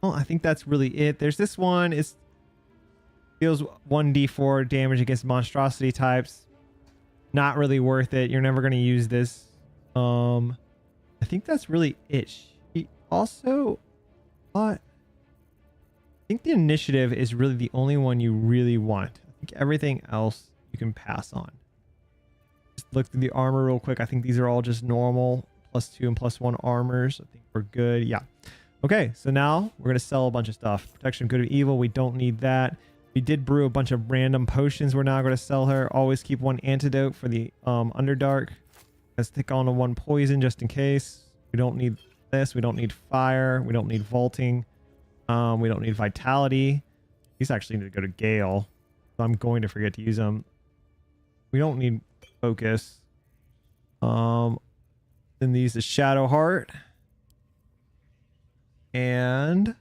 I think that's really it. There's this one. It deals 1d4 damage against monstrosity types. Not really worth it. You're never going to use this. I think that's really it. She also, I think the initiative is really the only one you really want. I think everything else you can pass on. Just look through the armor real quick. I think these are all just normal +2 and +1 armors. I think we're good. Yeah. Okay, so now we're going to sell a bunch of stuff. Protection, good or evil. We don't need that. We did brew a bunch of random potions. We're now going to sell her. Always keep one antidote for the Underdark. Let's take on a 1 poison just in case. We don't need this. We don't need fire. We don't need vaulting. We don't need vitality. These actually need to go to Gale. So I'm going to forget to use them. We don't need focus. Then these is Shadow Heart. And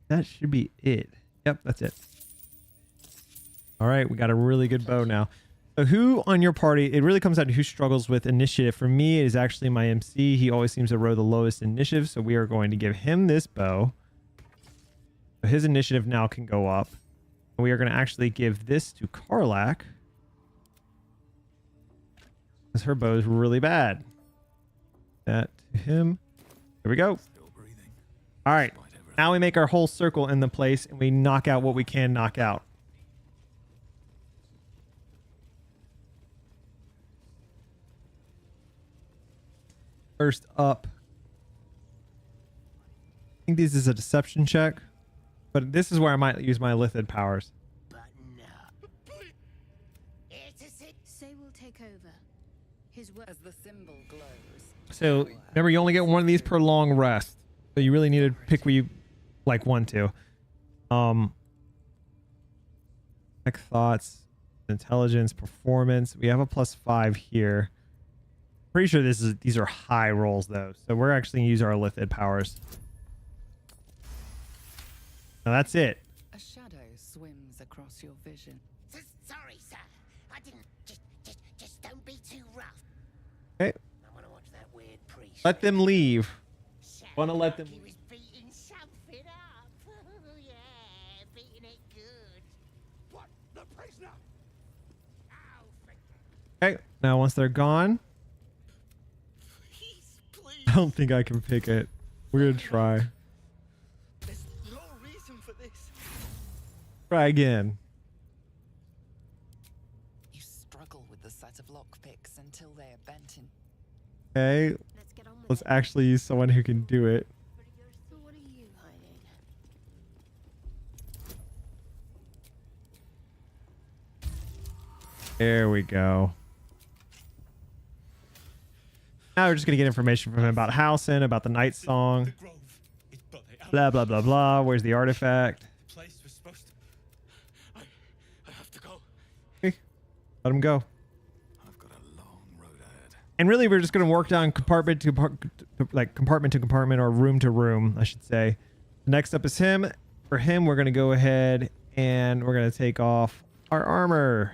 that should be it. Yep, that's it. All right, we got a really good bow now. So who on your party, it really comes down to who struggles with initiative. For me, it is actually my MC. He always seems to row the lowest initiative, so we are going to give him this bow. So his initiative now can go up. And we are going to actually give this to Karlak. Because her bow is really bad. That to him. Here we go. Still breathing. All right. Now we make our whole circle in the place and we knock out what we can knock out. First up. I think this is a deception check. But this is where I might use my Illithid powers. But no. Say we'll take over. His work As the symbol glows. So remember, you only get one of these per long rest. So you really need to pick where you like want to. Tech thoughts, intelligence, performance. We have a +5 here. Pretty sure these are high rolls though. So we're actually gonna use our Illithid powers. Now that's it. A shadow swims across your vision. Sorry, sir. I didn't. Just don't be too rough. Okay. I want to watch that weird priest. Let them leave. Sounded Wanna let like them- He was beating something up. Yeah, beating it good. What? The prisoner? Oh, Okay. Now once they're gone, please, please. I don't think I can pick it. We're gonna try. There's no reason for this. Try again. You struggle with the set of lockpicks until they are bent in. Okay. Let's get on with Let's it. actually use someone who can do it. So what are you hiding? There we go. Now we're just gonna get information from him about Halcyon, about the Night Song, The grove is bloody out. blah blah blah blah. Where's the artifact? The place was supposed to. I have to go. Okay. Let him go. I've got a long road ahead. And really, we're just gonna work down compartment to compartment or room to room, I should say. Next up is him. For him, we're gonna go ahead and we're gonna take off our armor.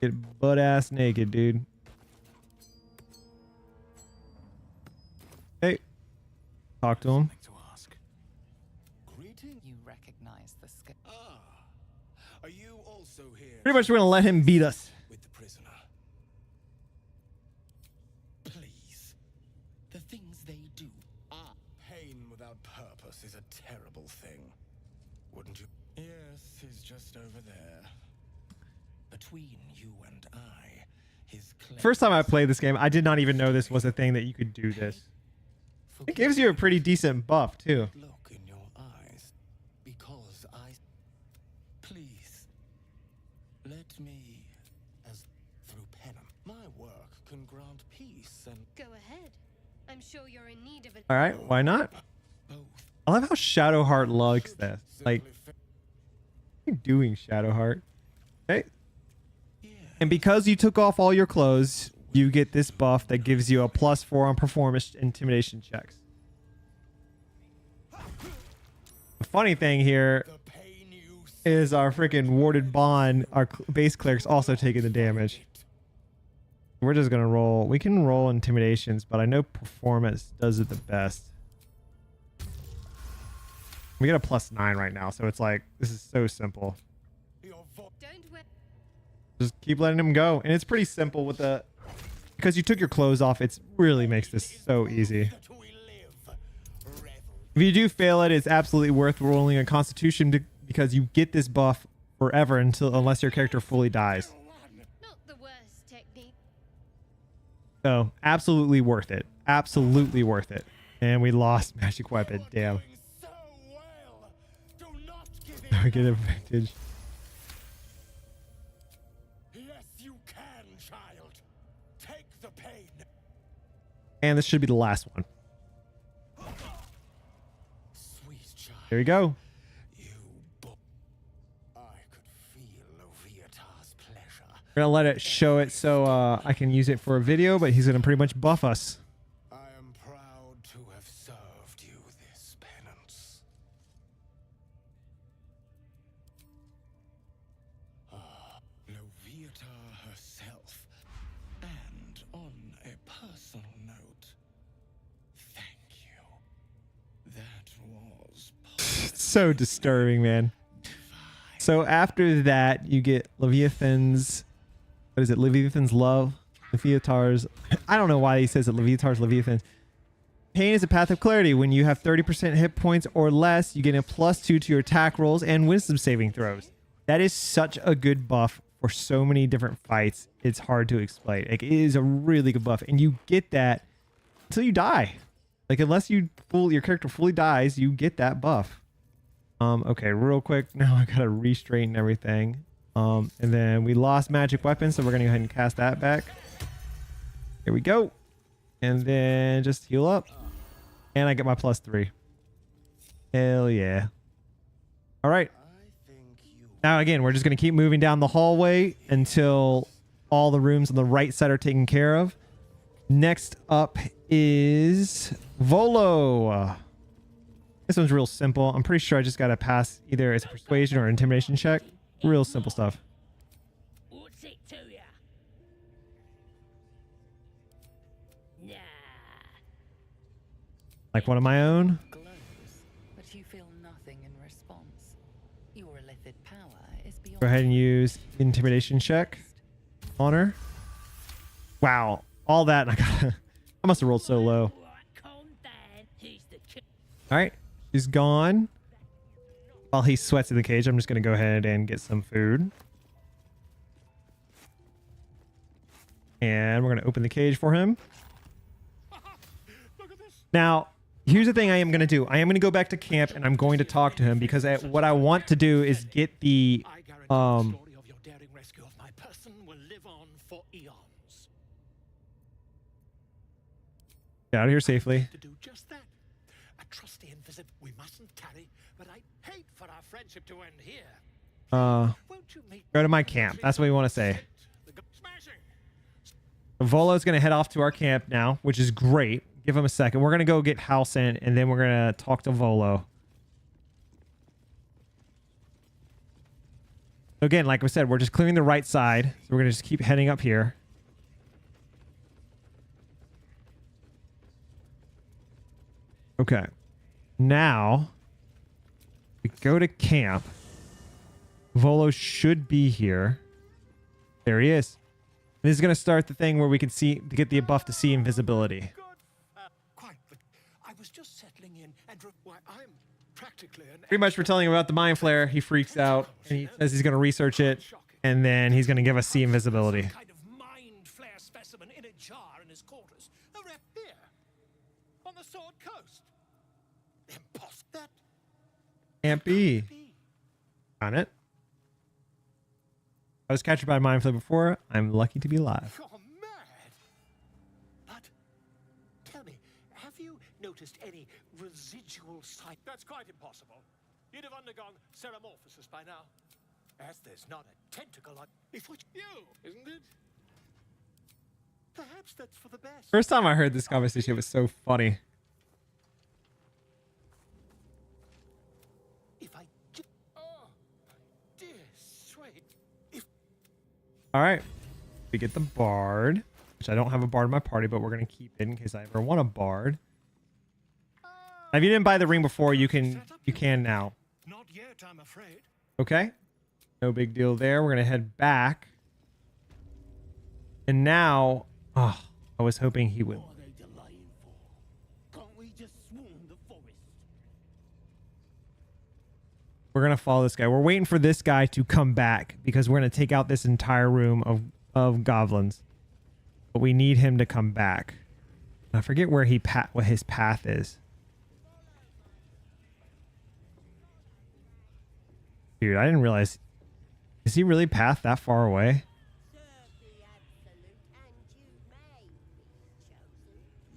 Get butt ass naked, dude. Okay. Talk to him. Something to Greeting. You recognize the skill. Ah, are you also here? Pretty much we're gonna let him beat us. With the prisoner. Please. The things they do. Ah, pain without purpose is a terrible thing. Wouldn't you? Yes, he's just over there. Between you and I, his First time I played this game, I did not even know this was a thing that you could do this. It gives you a pretty decent buff too. Look in your eyes, because please let me, as through penance, my work can grant peace and Go ahead. I'm sure you're in need of an. All right, why not? both. I love how Shadowheart lugs this. Like, Simply what are you doing, Shadowheart? Okay. yeah. And because you took off all your clothes, you get this buff that gives you a +4 on performance intimidation checks. The funny thing here The pain you is our freaking warded bond, our base cleric's also taking the damage. We're just gonna roll. We can roll intimidations, but I know performance does it the best. We get a +9 right now, so it's like, this is so simple. your Don't wear. Just keep letting him go. And it's pretty simple with the, because you took your clothes off, it really makes this so easy. that we live. Revel. If you do fail it, it's absolutely worth rolling a constitution because you get this buff forever unless your character fully dies. Not the worst technique. So absolutely worth it. Absolutely worth it. And we lost magic weapon. Damn. Doing so well. Do not give Now we in. get advantage. Yes, you can, child. Take the pain. And this should be the last one. Sweet child. Here we go. You I could feel Loviatar's pleasure. We're gonna let it show it so I can use it for a video, but he's gonna pretty much buff us. I am proud to have served you this penance. Ah, Loviatar herself. And on a personal note, thank you. That was It's so disturbing, man. So after that, you get Leviathan's, what is it? Leviathan's love. Leviatar's, I don't know why he says it. Leviatar's Leviathan. Pain is a path of clarity. When you have 30% hit points or less, you get a +2 to your attack rolls and wisdom saving throws. That is such a good buff for so many different fights. It's hard to explain. Like, it is a really good buff, and you get that until you die. Like, unless your character fully dies, you get that buff. Okay, real quick. Now I gotta re-straighten everything. And then we lost magic weapons, so we're gonna go ahead and cast that back. Here we go. And then just heal up. And I get my +3. Hell yeah. All right. I think you Now again, we're just gonna keep moving down the hallway until all the rooms on the right side are taken care of. Next up is Volo. This one's real simple. I'm pretty sure I just gotta pass either as a persuasion or intimidation check. Real simple stuff. What's it to ya? Nah. Like one of my own. Glows, but you feel nothing in response. Your illithid power is beyond. Go ahead and use intimidation check. Honor. Wow. All that. And I must have rolled so low. Calm down. Who's the All right. He's gone. While he sweats in the cage, I'm just going to go ahead and get some food. And we're going to open the cage for him. look at this. Now, here's the thing I am going to do. I am going to go back to camp and I'm going to talk to him because what I want to do is get the I guarantee the story of your daring rescue of my person will live on for eons. get out of here safely. To do just that. A trusty visit we mustn't carry, but I hate for our friendship to end here. Won't you meet Go to my camp. That's what we want to say. Smashing. Volo's going to head off to our camp now, which is great. Give him a second. We're going to go get Halcyon, and then we're going to talk to Volo. Again, like I said, we're just clearing the right side. So we're going to just keep heading up here. Okay. Now, We go to camp. Volo should be here. There he is. This is going to start the thing where we can see to get the buff to see invisibility. Quite, but I was just settling in and why I'm practically an Pretty much we're telling him about the mind flare. He freaks out and he says he's going to research it, and then he's going to give us see invisibility. kind of mind flare specimen in a jar in his quarters. A rep here on the Sword Coast. Impossible. That Can't be. On it. I was captured by mind flare before. I'm lucky to be alive. You're mad. But tell me, have you noticed any residual sight? That's quite impossible. You'd have undergone ceramorphosis by now. As there's not a tentacle on if which you, isn't it? Perhaps that's for the best. First time I heard this conversation, it was so funny. If I just, oh, dear sweet. If All right. We get the bard, which I don't have a bard in my party, but we're going to keep it in case I ever want a bard. Now, if you didn't buy the ring before, you can now. not yet, I'm afraid. Okay. No big deal there. We're going to head back. And now, oh, I was hoping he would. What are they delaying for? Can't we just swarm the forest? We're going to follow this guy. We're waiting for this guy to come back because we're going to take out this entire room of goblins. But we need him to come back. I forget where what his path is. Dude, I didn't realize. Is he really path that far away?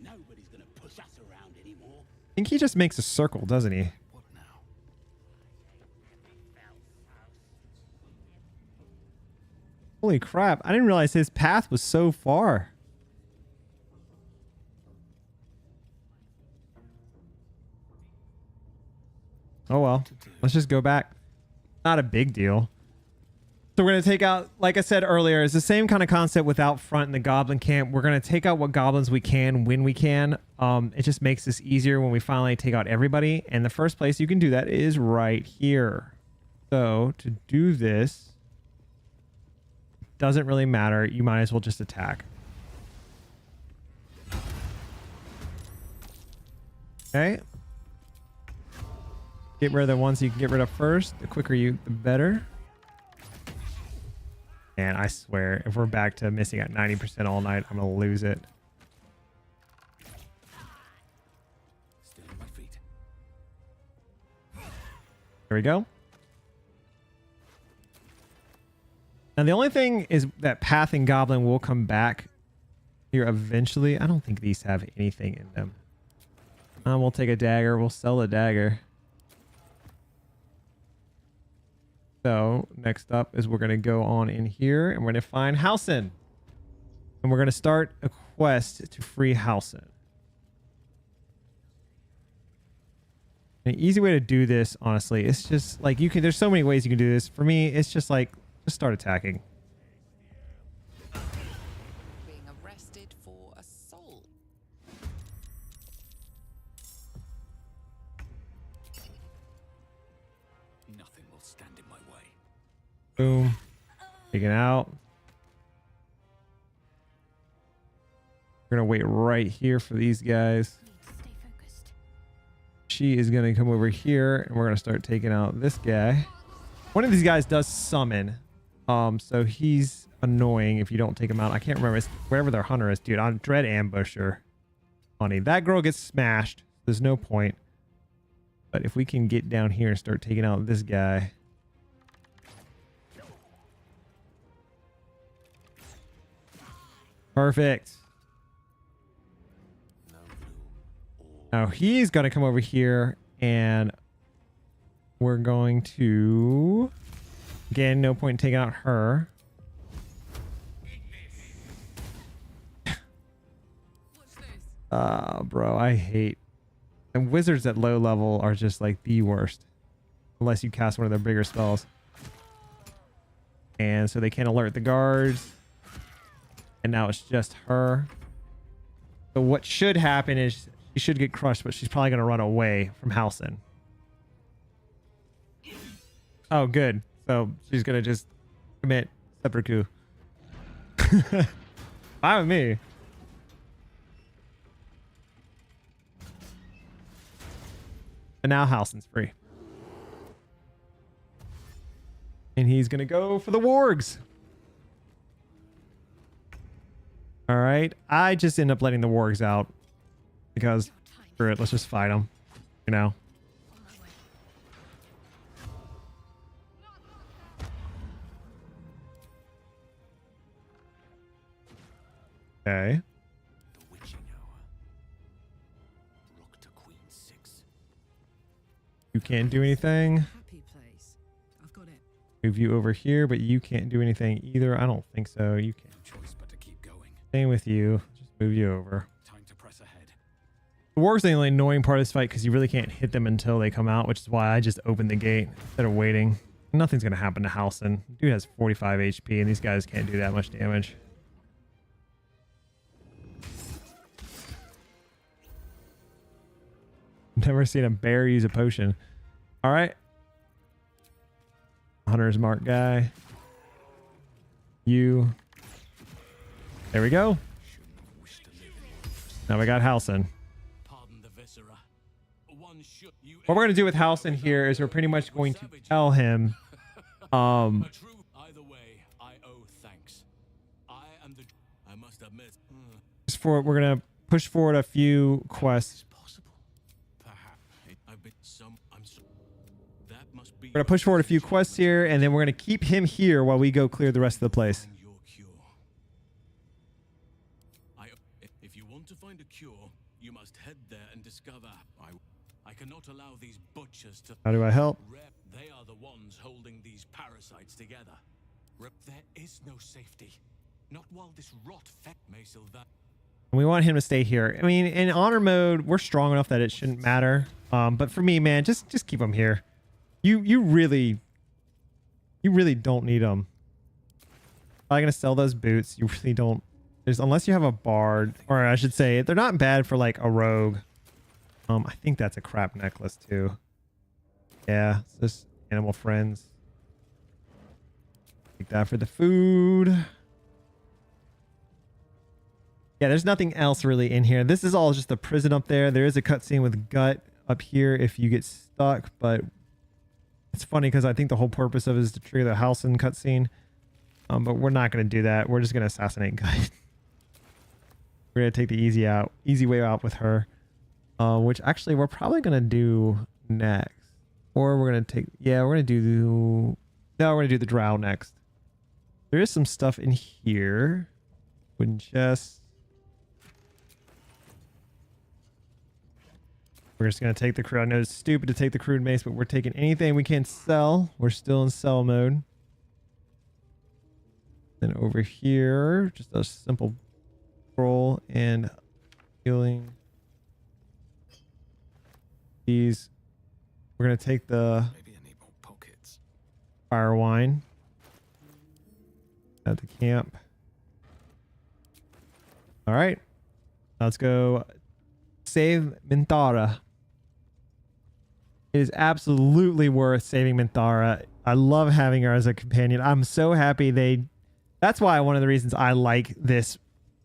Nobody's gonna push us around anymore. I think he just makes a circle, doesn't he? What now? Holy crap. I didn't realize his path was so far. Oh well. Let's just go back. Not a big deal. So we're going to take out, like I said earlier, it's the same kind of concept with out front in the Goblin Camp. We're going to take out what goblins we can when we can. It just makes this easier when we finally take out everybody. And the first place you can do that is right here. So to do this, doesn't really matter. You might as well just attack. Okay. Get rid of the ones you can get rid of first. The quicker the better. And I swear, if we're back to missing at 90% all night, I'm going to lose it. Stay on my feet. There we go. Now, the only thing is that Path and Goblin will come back here eventually. I don't think these have anything in them. We'll take a dagger. We'll sell a dagger. So next up is we're going to go on in here and we're going to find Halsin. And we're going to start a quest to free Halsin. An easy way to do this, honestly, it's just like there's so many ways you can do this. For me, it's just like, just start attacking. Being arrested for assault. Nothing will stand in my way. Boom. Taken out. We're going to wait right here for these guys. Stay focused. She is going to come over here and we're going to start taking out this guy. One of these guys does summon. So he's annoying if you don't take him out. I can't remember. It's wherever their hunter is, dude. On Dread Ambusher. Funny. That girl gets smashed. There's no point. But if we can get down here and start taking out this guy. Perfect. Now he's going to come over here and we're going to, again, no point in taking out her. Bro, I hate. And wizards at low level are just like the worst. Unless you cast one of their bigger spells. And so they can't alert the guards. And now it's just her. So what should happen is she should get crushed, but she's probably going to run away from Halsin. Oh, good. So she's gonna just commit seppuku. Fine with me. But now Halsin's free. And he's gonna go for the wargs. All right. I just end up letting the wargs out because screw it. Let's just fight them. You know. Okay. The witching hour. Rook to queen 6. You can't do anything. Happy place. I've got it. Move you over here, but you can't do anything either. I don't think so. You can't. No choice but to keep going. Same with you. Just move you over. Time to press ahead. The wargs are the only annoying part of this fight because you really can't hit them until they come out, which is why I just opened the gate instead of waiting. Nothing's going to happen to Halsin. Dude has 45 HP, and these guys can't do that much damage. Never seen a bear use a potion. All right. Hunter's Mark guy. You. There we go. Now we got Halsin. Pardon the viscera. One should you What we're going to do with Halsin here is we're pretty much going to tell him a true either way, I owe thanks. I am the I must admit. we're going to push forward a few quests. Possible. Perhaps I've been some I'm so that must be We're going to push forward a few quests here, and then we're going to keep him here while we go clear the rest of the place. your cure. If you want to find a cure, you must head there and discover. I cannot allow these butchers to How do I help? They are the ones holding these parasites together. There is no safety. Not while this rot may that. We want him to stay here. I mean, in honor mode, we're strong enough that it shouldn't matter. But for me, man, just keep him here. You really don't need him. I'm gonna sell those boots. You really don't. Unless you have a bard, or I should say, they're not bad for like a rogue. I think that's a crap necklace too. Yeah, it's just animal friends. Take that for the food. Yeah, there's nothing else really in here. This is all just the prison up there. There is a cutscene with Gut up here if you get stuck, but it's funny because I think the whole purpose of it is to trigger the Halsin cutscene. But we're not going to do that. We're just going to assassinate Gut. We're going to take the easy way out with her. Which actually we're probably going to do next. Or we're going to we're going to do the drow next. There is some stuff in here. Wooden chest. We're just going to take the crude. I know it's stupid to take the crude mace, but we're taking anything we can sell. We're still in sell mode. Then over here, just a simple scroll and healing. These. We're going to take the Maybe I need more pockets. fire wine at the camp. All right. Let's go save Minthara. It is absolutely worth saving Minthara. I love having her as a companion. I'm so happy that's why one of the reasons I like this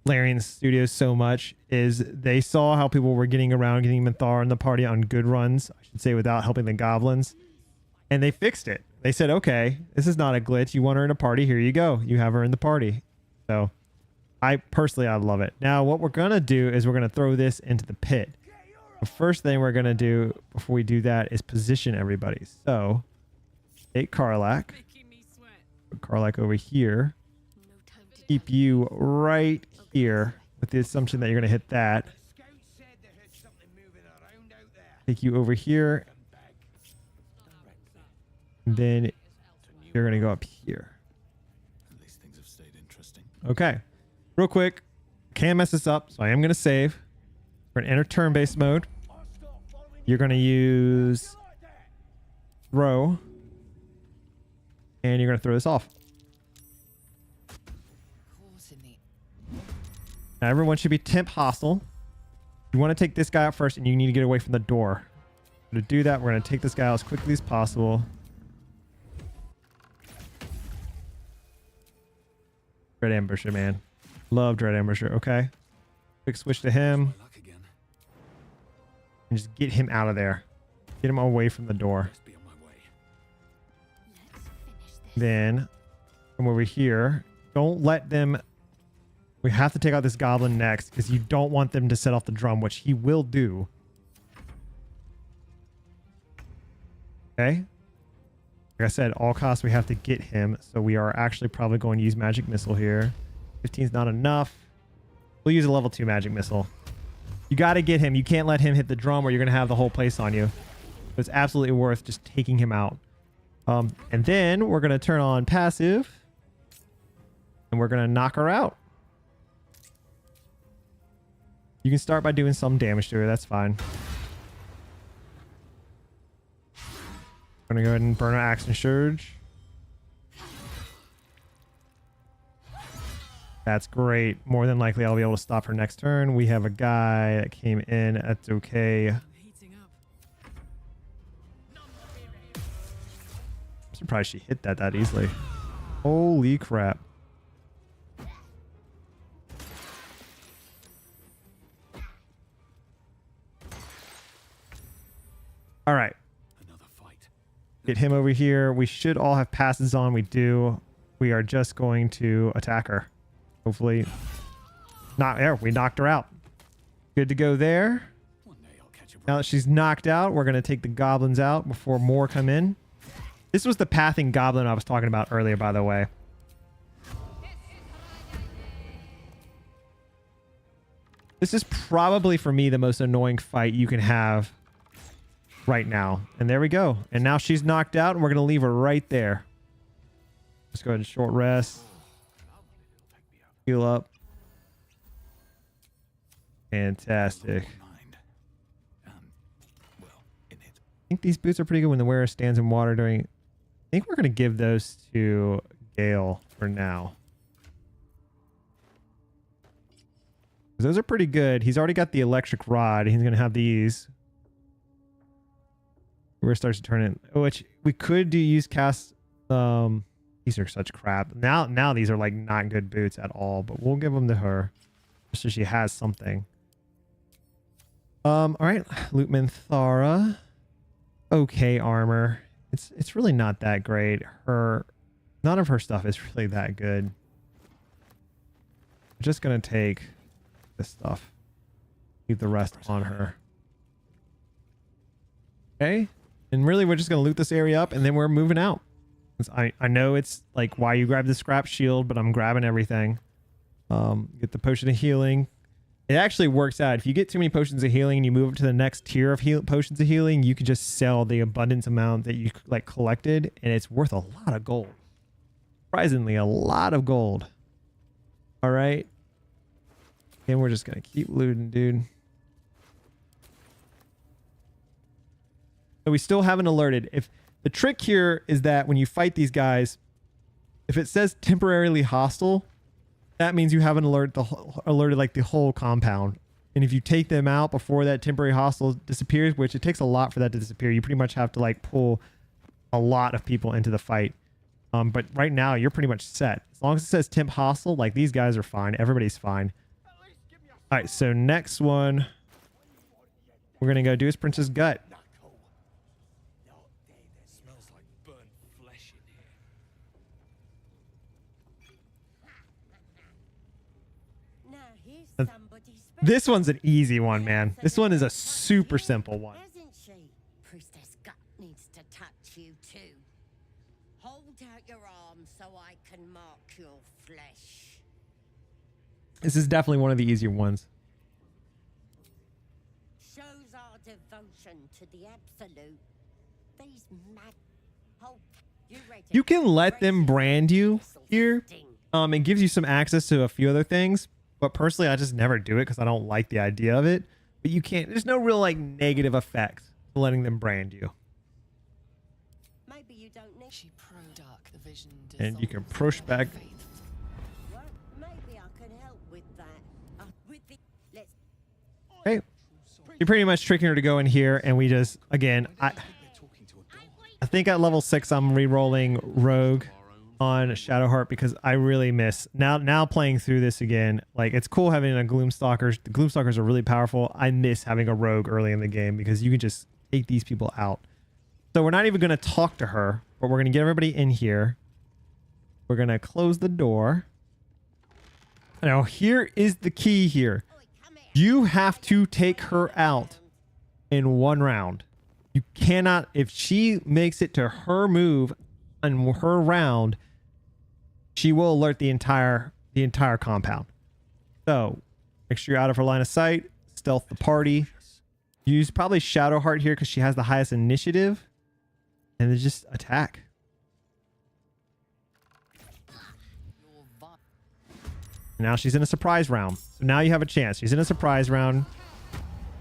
Larian Studios so much is they saw how people were getting Minthara in the party on good runs, I should say, without helping the goblins. And they fixed it. They said, okay, this is not a glitch. You want her in a party? Here you go. You have her in the party. So I love it. Now, what we're going to do is we're going to throw this into the pit. The first thing we're going to do before we do that is position everybody. So take Karlak. Put Karlak over here. Keep you right here with the assumption that you're going to hit that. Take you over here. And then you're going to go up here. At least things have stayed interesting. Okay. Real quick. Can't mess this up, so I am going to save. We're going to enter turn-based mode. You're going to use throw. And you're going to throw this off. Now everyone should be temp hostile. You want to take this guy out first, and you need to get away from the door. To do that, we're going to take this guy out as quickly as possible. Dread Ambusher, man. Love Dread Ambusher. Okay. Quick switch to him. My luck again. And just get him out of there. Get him away from the door. Best be on my way. Let's finish this. Then come over here. Don't let them... We have to take out this goblin next because you don't want them to set off the drum, which he will do. Okay. Like I said, all costs we have to get him. So we are actually probably going to use Magic Missile here. 15 is not enough. We'll use a level 2 Magic Missile. You got to get him. You can't let him hit the drum or you're going to have the whole place on you. So it's absolutely worth just taking him out. And then we're going to turn on passive. And we're going to knock her out. You can start by doing some damage to her. That's fine. I'm going to go ahead and burn our Axe and Surge. That's great. More than likely, I'll be able to stop her next turn. We have a guy that came in. That's okay. I'm surprised she hit that easily. Holy crap. All right. Another fight. Get him over here. We should all have passes on. We do. We are just going to attack her. Hopefully. Not there. We knocked her out. Good to go there. One day I'll catch a Now that she's knocked out, we're going to take the goblins out before more come in. This was the pathing goblin I was talking about earlier, by the way. This is probably, for me, the most annoying fight you can have right now. And there we go. And now she's knocked out, and we're going to leave her right there. Let's go ahead and short rest. Heal up. Fantastic. mind. Well, in it. I think these boots are pretty good when the wearer stands in water during... I think we're going to give those to Gale for now. Those are pretty good. He's already got the electric rod. He's going to have these. Where it starts to turn in, which we could do use cast. These are such crap. Now these are like not good boots at all, but we'll give them to her just so she has something. All right, Lootman Thara. Okay, armor. It's really not that great. None of her stuff is really that good. I'm just gonna take this stuff. Leave the rest on her. Okay. And really, we're just going to loot this area up, and then we're moving out. I know it's like why you grab the scrap shield, but I'm grabbing everything. Get the potion of healing. It actually works out. If you get too many potions of healing and you move up to the next tier of potions of healing, you can just sell the abundance amount that you like collected, and it's worth a lot of gold. Surprisingly, a lot of gold. All right. And we're just going to keep looting, dude. So we still haven't alerted. If the trick here is that when you fight these guys, if it says temporarily hostile, that means you haven't alerted like the whole compound. And if you take them out before that temporary hostile disappears, which it takes a lot for that to disappear, you pretty much have to like pull a lot of people into the fight. But right now you're pretty much set. As long as it says temp hostile, like these guys are fine. Everybody's fine. All right, so next one we're gonna go do is Prince's Gut. Smells like burnt flesh in here. Now here's somebody special. This one's an easy one, man. This one is a super simple one. Hasn't she? Priestess Gut needs to touch you too. Hold out your arm so I can mark your flesh. This is definitely one of the easier ones. Shows our devotion to the absolute. These mad. Oh, You can let them brand you here. It gives you some access to a few other things, but personally, I just never do it because I don't like the idea of it. But you can't. There's no real like negative effect to letting them brand you. Maybe you don't need. She pro dark the vision. And you can push back. Well, maybe I can help with that. With the let's. Hey, you're pretty much tricking her to go in here, and we just again. I think at level 6 I'm re-rolling Rogue. on Shadowheart because I really miss now playing through this again. Like, it's cool having a Gloomstalkers. The Gloomstalkers are really powerful. I miss having a rogue early in the game because you can just take these people out. So we're not even going to talk to her, but we're going to get everybody in here. We're going to close the door. Now, here is the key here. You have to take her out in one round. You cannot, if she makes it to her move on her round, she will alert the entire compound. So make sure you're out of her line of sight. Stealth the party. Use probably Shadowheart here because she has the highest initiative. And then just attack. Now she's in a surprise round. So now you have a chance. She's in a surprise round.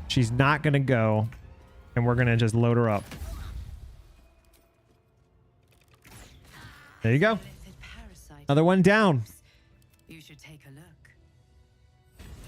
She's not going to go. And we're going to just load her up. There you go. Another one down. You should take a look.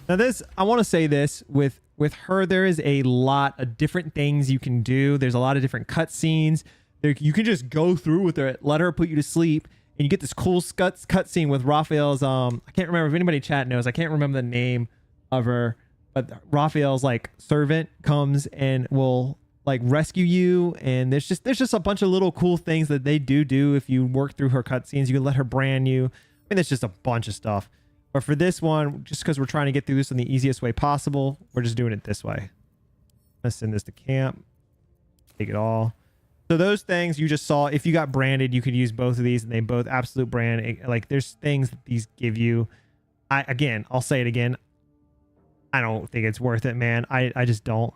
Now this, I want to say this, with her, there is a lot of different things you can do. There's a lot of different cutscenes. You can just go through with her, let her put you to sleep, and you get this cool cutscene with Raphael's, I can't remember if anybody in chat knows, I can't remember the name of her, but Raphael's like servant comes and will like rescue you, and there's just a bunch of little cool things that they do if you work through her cutscenes. You can let her brand you. I mean, there's just a bunch of stuff. But for this one, just because we're trying to get through this in the easiest way possible, we're just doing it this way. Let's send this to camp. Take it all. So those things you just saw, if you got branded, you could use both of these, and they both absolute brand. Like, there's things that these give you. I'll say it again. I don't think it's worth it, man. I just don't.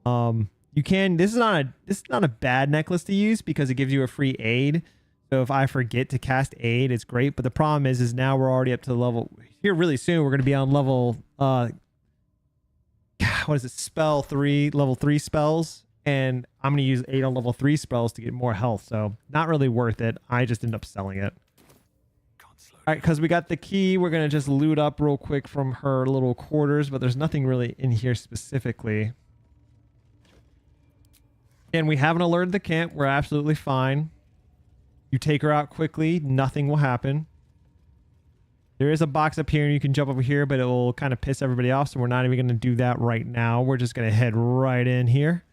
You can. This is not a bad necklace to use because it gives you a free aid. So if I forget to cast aid, it's great. But the problem is now we're already up to the level here really soon. We're going to be on level, what is it? Spell 3, level 3 spells. And I'm going to use 8 on level 3 spells to get more health. So not really worth it. I just end up selling it. All right, because we got the key. We're going to just loot up real quick from her little quarters. But there's nothing really in here specifically. And we haven't alerted the camp. We're absolutely fine. You take her out quickly. Nothing will happen. There is a box up here and you can jump over here, but it will kind of piss everybody off. So we're not even going to do that right now. We're just going to head right in here.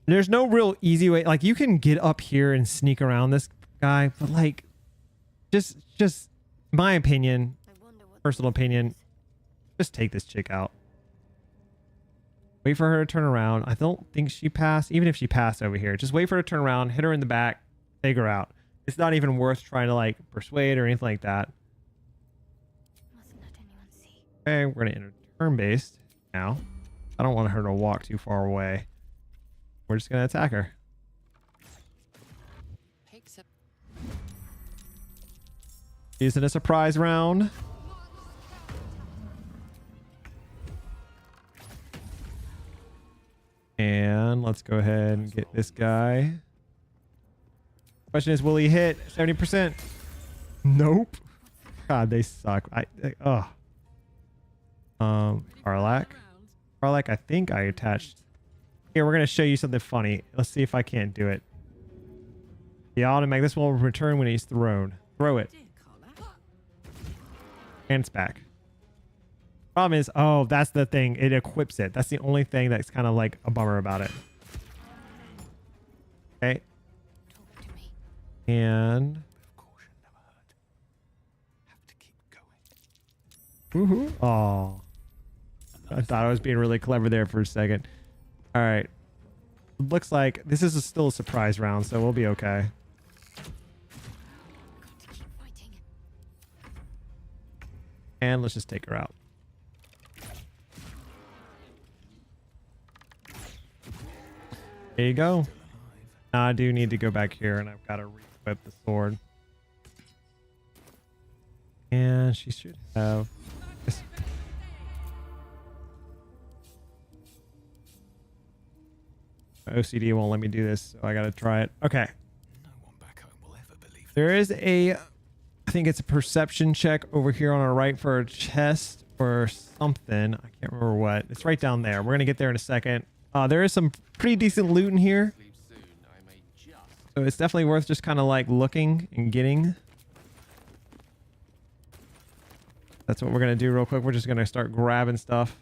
There's no real easy way. Like, you can get up here and sneak around this guy, but like, just my opinion, personal opinion, just take this chick out. Wait for her to turn around. I don't think she passed. Even if she passed over here, just wait for her to turn around, hit her in the back, take her out. It's not even worth trying to like persuade or anything like that. Okay, we're gonna enter turn-based now. I don't want her to walk too far away. We're just gonna attack her. Using a surprise round. And let's go ahead and get this guy. Question is, will he hit 70%? Nope. God, they suck. Karlak. Karlak, I think I attached. Here, we're going to show you something funny. Let's see if I can't do it. The automatic. This will return when he's thrown. Throw it. And it's back. Problem is, oh, that's the thing. It equips it. That's the only thing that's kind of like a bummer about it. Okay. And woohoo! Oh, I thought I was being really clever there for a second. All right. Looks like this is still a surprise round, so we'll be okay. And let's just take her out. There you go. Now I do need to go back here, and I've got to re-equip the sword. And she should have this. OCD won't let me do this, so I got to try it. Okay. No one back home will ever believe There is a, I think it's a perception check over here on our right for a chest or something. I can't remember what. It's right down there. We're going to get there in a second. There is some pretty decent loot in here. So it's definitely worth just kind of like looking and getting. That's what we're going to do real quick. We're just going to start grabbing stuff.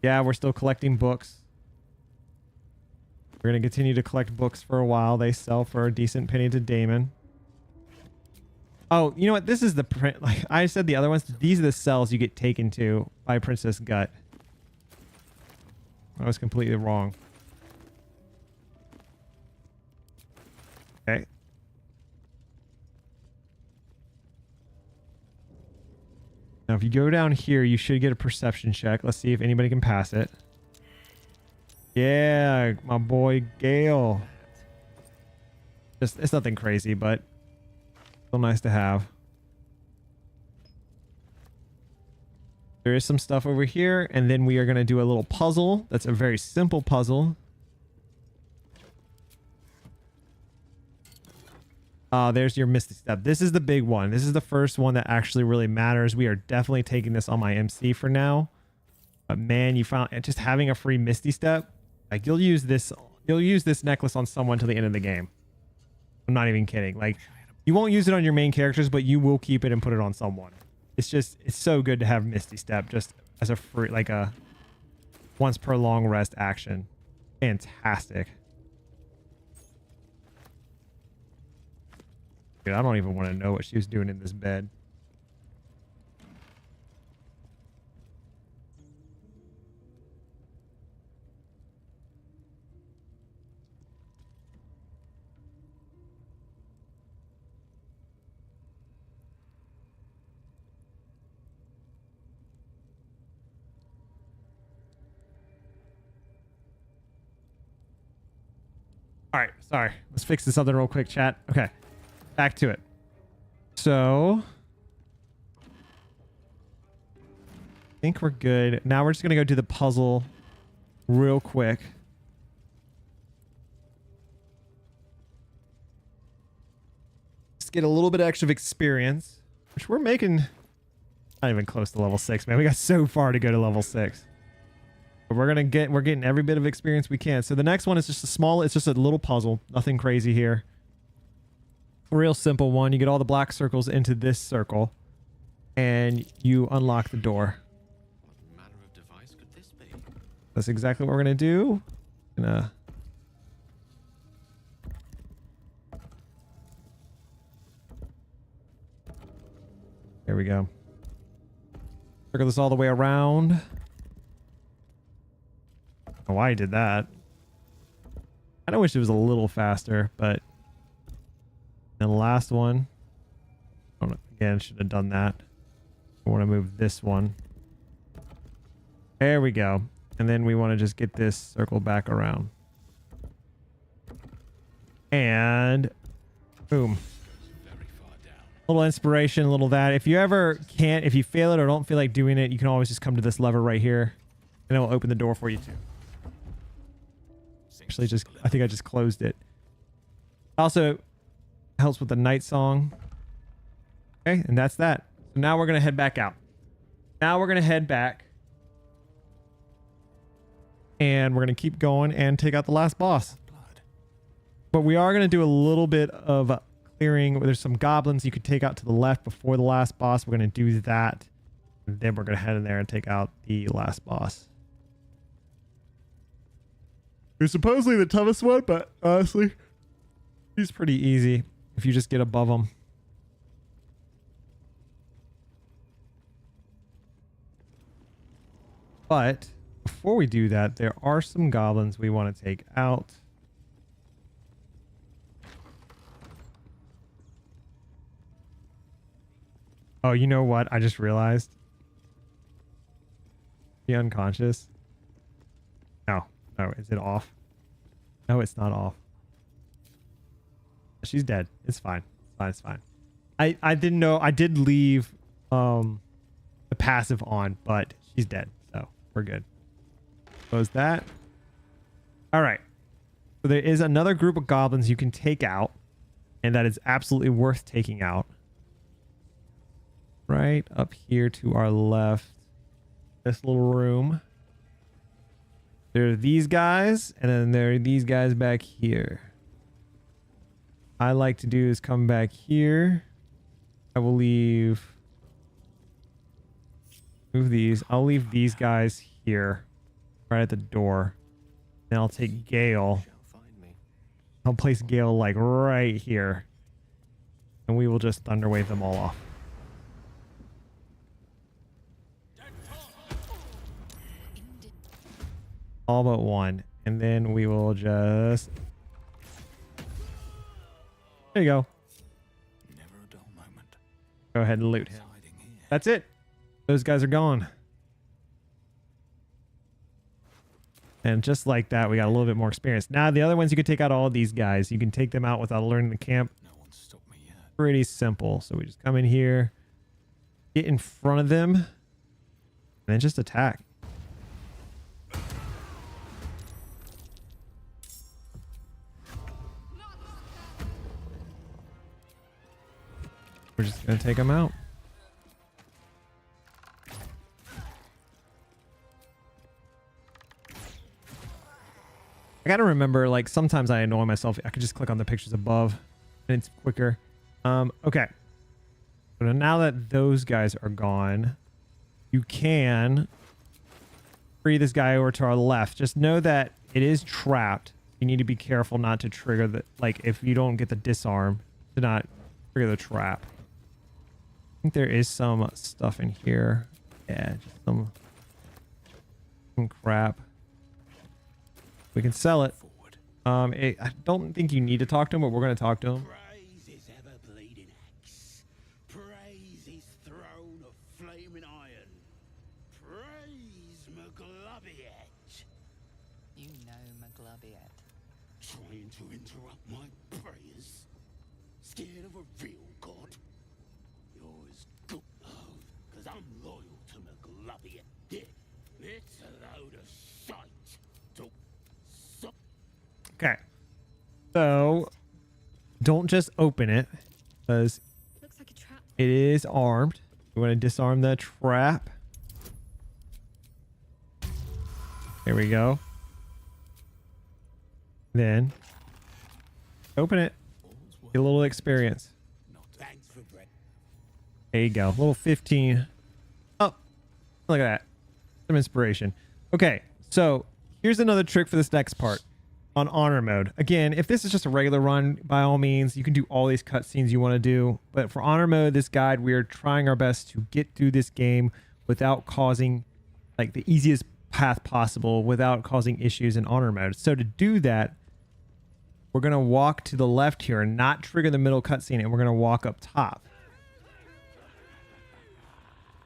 Yeah, we're still collecting books. We're going to continue to collect books for a while. They sell for a decent penny to Damon. Oh, you know what? This is the print. Like I said, the other ones, these are the cells you get taken to by Princess Gut. I was completely wrong. Okay. Now, if you go down here, you should get a perception check. Let's see if anybody can pass it. Yeah, my boy Gale. Just, it's nothing crazy, but still nice to have. There is some stuff over here, and then we are going to do a little puzzle. That's a very simple puzzle. There's your Misty Step. This is the big one. This is the first one that actually really matters. We are definitely taking this on my MC for now. But man, you found just having a free Misty Step. Like you'll use this necklace on someone till the end of the game. I'm not even kidding. Like you won't use it on your main characters, but you will keep it and put it on someone. It's so good to have Misty Step just as a free, like a once per long rest action. Fantastic. Dude, I don't even want to know what she was doing in this bed. All right, sorry. Let's fix this something real quick, chat. Okay. Back to it. So I think we're good. Now we're just going to go do the puzzle real quick. Just get a little bit extra experience, which we're making not even close to level 6, man. We got so far to go to level 6. But we're getting every bit of experience we can. So the next one is just it's just a little puzzle. Nothing crazy here. Real simple one. You get all the black circles into this circle and you unlock the door. What manner of device could this be? That's exactly what we're gonna do. There we go. Circle this all the way around. Oh, why I did that. I kinda wish it was a little faster, but and the last one, again, should have done that. I want to move this one. There we go. And then we want to just get this circle back around. And boom. Very far down. A little inspiration, a little that. If you ever can't, if you fail it or don't feel like doing it, you can always just come to this lever right here and it will open the door for you too. Actually, I think I just closed it. Also, helps with the night song. Okay, and that's that. So now we're going to head back out. Now we're going to head back. And we're going to keep going and take out the last boss. But we are going to do a little bit of clearing. There's some goblins you could take out to the left before the last boss. We're going to do that. And then we're going to head in there and take out the last boss. It's supposedly the toughest one, but honestly, he's pretty easy if you just get above him. But before we do that, there are some goblins we want to take out. Oh, you know what? I just realized. Be unconscious. No. No, is it off? No, it's not off. She's dead. It's fine. It's fine. It's fine. I didn't know. I did leave the passive on, but she's dead. So we're good. Close that. All right. So there is another group of goblins you can take out, and that is absolutely worth taking out. Right up here to our left. This little room. There are these guys, and then there are these guys back here. I like to do is come back here. I will move these. I'll leave these guys here, right at the door. Then I'll take Gale. I'll place Gale like right here. And we will just Thunderwave them all off. All but one. And then we will just... There you go. Never a dull moment. Go ahead and loot him. Hiding here. That's it. Those guys are gone. And just like that, we got a little bit more experience. Now, the other ones, you can take out all of these guys. You can take them out without learning the camp. No one stopped me yet. Pretty simple. So we just come in here, get in front of them, and then just attack. We're just going to take them out. I gotta remember, like, sometimes I annoy myself. I could just click on the pictures above and it's quicker. Okay. So now that those guys are gone, you can free this guy over to our left. Just know that it is trapped. You need to be careful not to trigger the, like, if you don't get the disarm, to not trigger the trap. I think there is some stuff in here. Yeah, just some crap. We can sell it. I don't think you need to talk to him, but we're going to talk to him. Praise his ever-bleeding axe. Praise his throne of flaming iron. Praise McGlubbiet. You know McGlubbiet. Trying to interrupt my prayers. Scared of a real god. You're as good. Oh, because I'm loyal to McGlubbiet. Yeah, it's a load of shite. Okay. So, don't just open it, because Looks like a trap. it is armed. We want to disarm the trap. There we go. Then, open it. Get a little experience. Thanks for bread. There you go. Little 15. Oh, look at that. Some inspiration. Okay, so here's another trick for this next part. On honor mode. Again, if this is just a regular run, by all means, you can do all these cutscenes you want to do. But for honor mode, this guide, we are trying our best to get through this game without causing, like, the easiest path possible without causing issues in honor mode. So to do that, we're going to walk to the left here and not trigger the middle cutscene, and we're going to walk up top.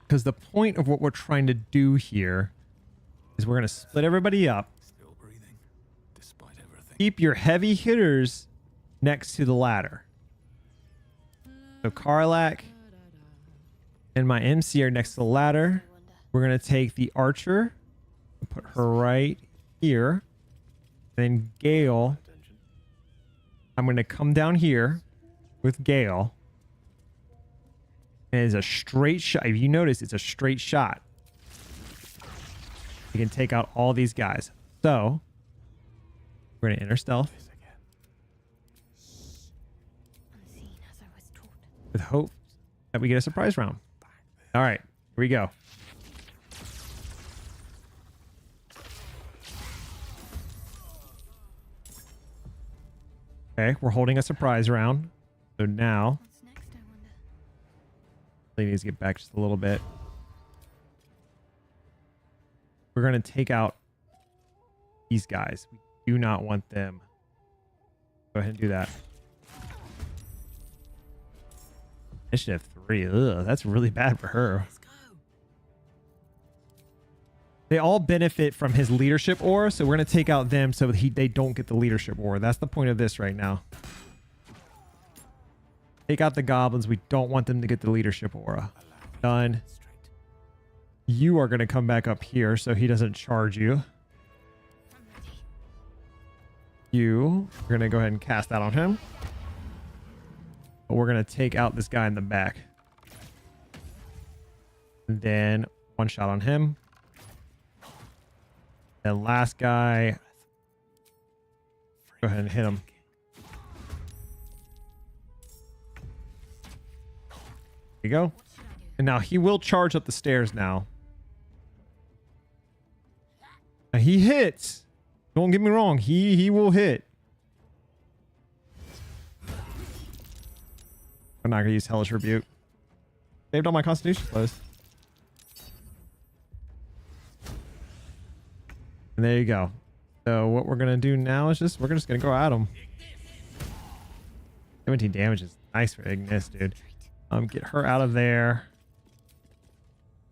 Because the point of what we're trying to do here is we're going to split everybody up. Keep your heavy hitters next to the ladder. So Karlak and my MC are next to the ladder. We're going to take the archer and put her right here. Then Gale. I'm going to come down here with Gale. And it's a straight shot. If you notice, it's a straight shot. You can take out all these guys. So we're going to enter stealth Unseen as I was taught. with hope that we get a surprise round. All right, here we go. Okay, we're holding a surprise round. So now, What's next, I wonder? I need to get back just a little bit. We're going to take out these guys. We do not want them. Go ahead and do that. Initiative 3. Ugh, that's really bad for her. Let's go. They all benefit from his leadership aura, so we're going to take out them so they don't get the leadership aura. That's the point of this right now. Take out the goblins. We don't want them to get the leadership aura. Done. You are going to come back up here so he doesn't charge you. We're going to go ahead and cast that on him. But we're going to take out this guy in the back. And then one shot on him. And last guy. Go ahead and hit him. you go. And now he will charge up the stairs now. And he hits. Don't get me wrong. He will hit. I'm not going to use Hellish Rebuke. Saved all my Constitution blows. And there you go. So what we're going to do now is we're just going to go at him. 17 damage is nice for Ignis, dude. Get her out of there.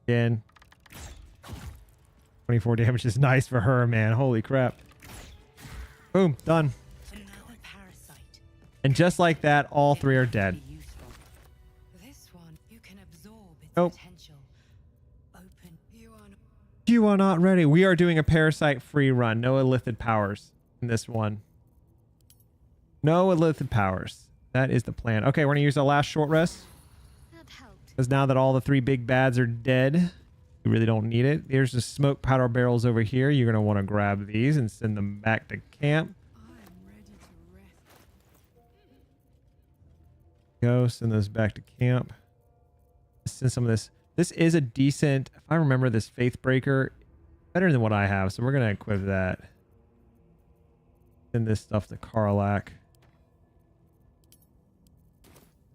Again. 24 damage is nice for her, man. Holy crap. Boom. Done. And just like that, all three are dead. This one, you can absorb its Nope. potential. Open. You are not ready. We are doing a parasite free run. No Illithid Powers in this one. No Illithid Powers. That is the plan. Okay, we're going to use our last short rest. That helped. Because now that all the three big bads are dead, we really don't need it. There's the smoke powder barrels over here. You're going to want to grab these and send them back to camp. I'm ready to rest. Go, send those back to camp. Send some of this. This is a decent, if I remember this Faith Breaker, better than what I have. So we're going to equip that. Send this stuff to Karlak.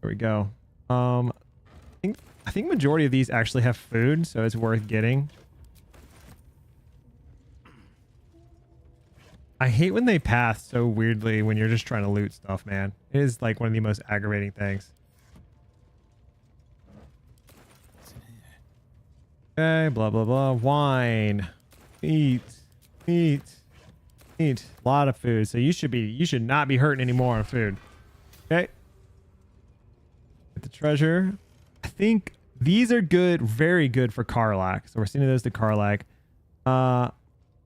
There we go. I think majority of these actually have food, so it's worth getting. I hate when they path so weirdly when you're just trying to loot stuff, man. It is like one of the most aggravating things. Okay, blah, blah, blah. Wine. Meat. Meat. Meat. A lot of food. So you should not be hurting anymore on food. Okay. Get the treasure. I think these are good, very good for Karlak. So we're sending those to Karlak.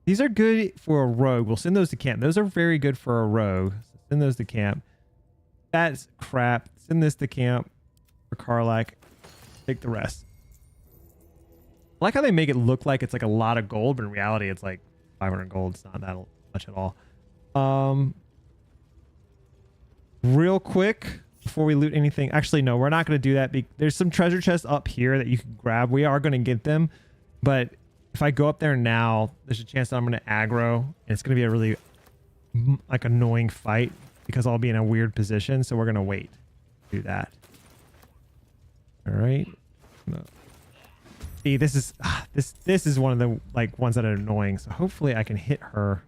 These are good for a rogue. We'll send those to camp. Those are very good for a rogue. So send those to camp. That's crap. Send this to camp for Karlak. Take the rest. I like how they make it look like it's like a lot of gold, but in reality it's like 500 gold. It's not that much at all. Real quick before we loot anything. Actually, no, we're not going to do that. There's some treasure chests up here that you can grab. We are going to get them, but if I go up there now, there's a chance that I'm going to aggro, and it's going to be a really like annoying fight because I'll be in a weird position. So we're going to wait to do that. All right. No. See, this is this is one of the like ones that are annoying. So hopefully I can hit her.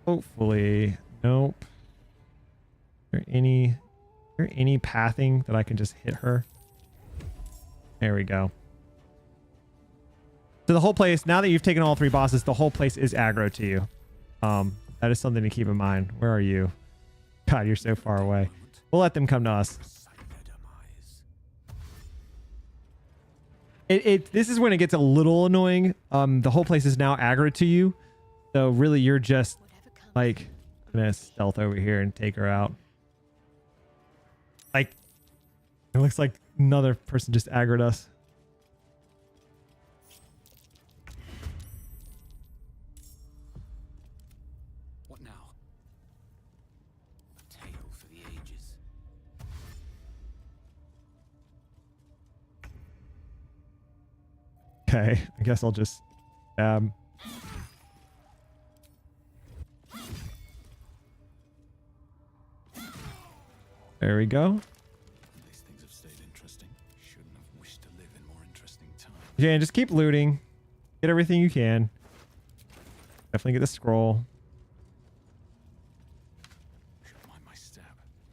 Hopefully. Nope. Is there any pathing that I can just hit her? There we go. So the whole place, now that you've taken all three bosses, the whole place is aggro to you. That is something to keep in mind. Where are you? God, you're so far away. We'll let them come to us. This is when it gets a little annoying. The whole place is now aggro to you. So really you're just like, I'm gonna stealth over here and take her out. Like, it looks like another person just aggroed us. What now? A tale for the ages. Okay, I guess I'll just there we go. These things have stayed interesting. Shouldn't have wished to live in more interesting times. Yeah, and just keep looting. Get everything you can. Definitely get the scroll. Should mind my stab.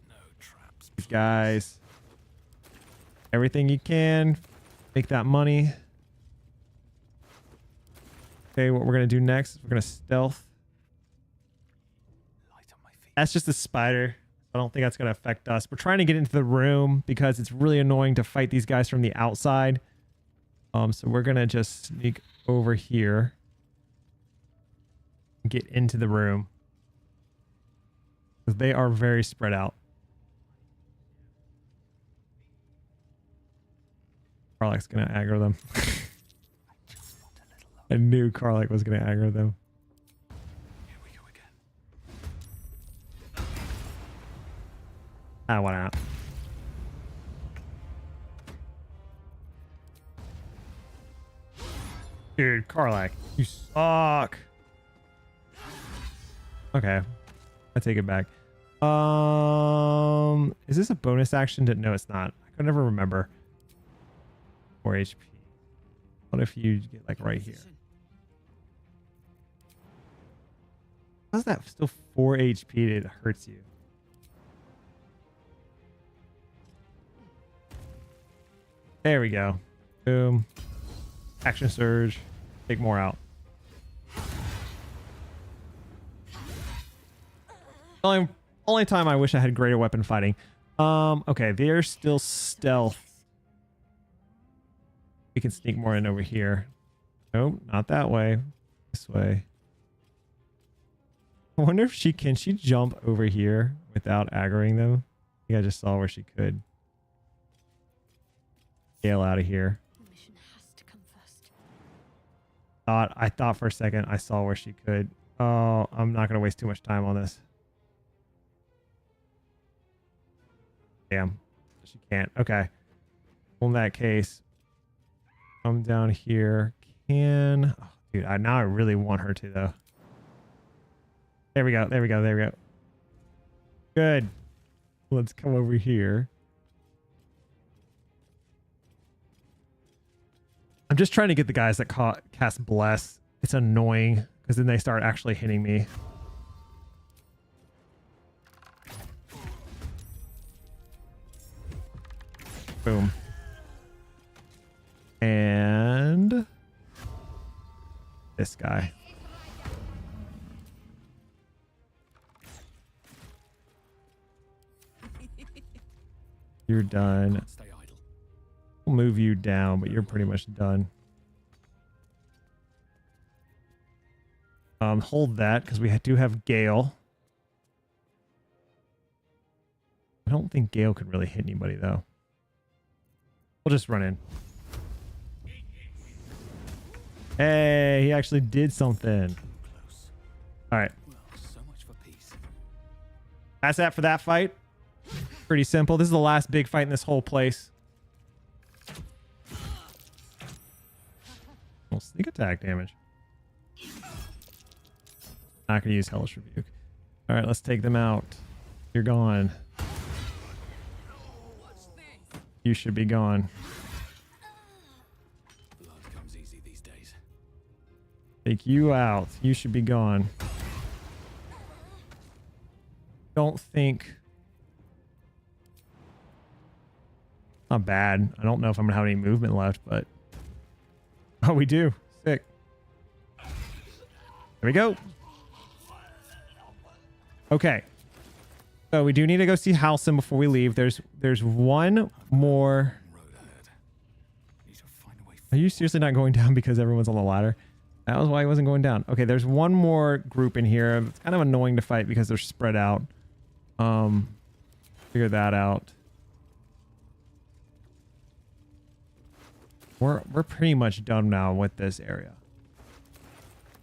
No traps. These guys. Everything you can. Make that money. Okay, what we're going to do next, we're going to stealth. Light on my feet. That's just a spider. I don't think that's going to affect us. We're trying to get into the room because it's really annoying to fight these guys from the outside. So we're going to just sneak over here. And get into the room. Because they are very spread out. Karlak's going to aggro them. I knew Karlak was going to aggro them. Here we go again. I want out. Dude, Karlach, you suck. Okay, I take it back. Is this a bonus action? No, it's not. I could never remember. 4 HP. What if you get like right here? How's that still 4 HP? It hurts you. There we go. Boom. Action surge. Take more out. Only time I wish I had greater weapon fighting. Okay, they're still stealth. We can sneak more in over here. Nope, not that way. This way. I wonder if she can jump over here without aggroing them. I think I just saw where she could. Scale out of here. The mission has to come first. I thought for a second I saw where she could. Oh, I'm not gonna waste too much time on this. Damn, she can't. Okay. Well, in that case, come down here. Can oh, dude? Now I really want her to though. There we go. There we go. There we go. Good. Let's come over here. I'm just trying to get the guys that cast Bless. It's annoying because then they start actually hitting me. Boom. And this guy. You're done. Stay idle. We'll move you down, but you're pretty much done. Hold that because we do have Gale. I don't think Gale could really hit anybody though. We'll just run in. Hey, he actually did something. Close. All right. Well, so much for peace. That's that for that fight. Pretty simple. This is the last big fight in this whole place. Well, sneak attack damage. Not gonna use Hellish Rebuke. All right, let's take them out. You're gone. You should be gone. Blood comes easy these days. Take you out. You should be gone. Don't think. Not bad. I don't know if I'm gonna have any movement left, but oh, we do. Sick. There we go. Okay. So we do need to go see Halcyon before we leave. There's one more. Road ahead. Need to find a way. Are you seriously not going down because everyone's on the ladder? That was why he wasn't going down. Okay, there's one more group in here. It's kind of annoying to fight because they're spread out. Figure that out. We're pretty much done now with this area.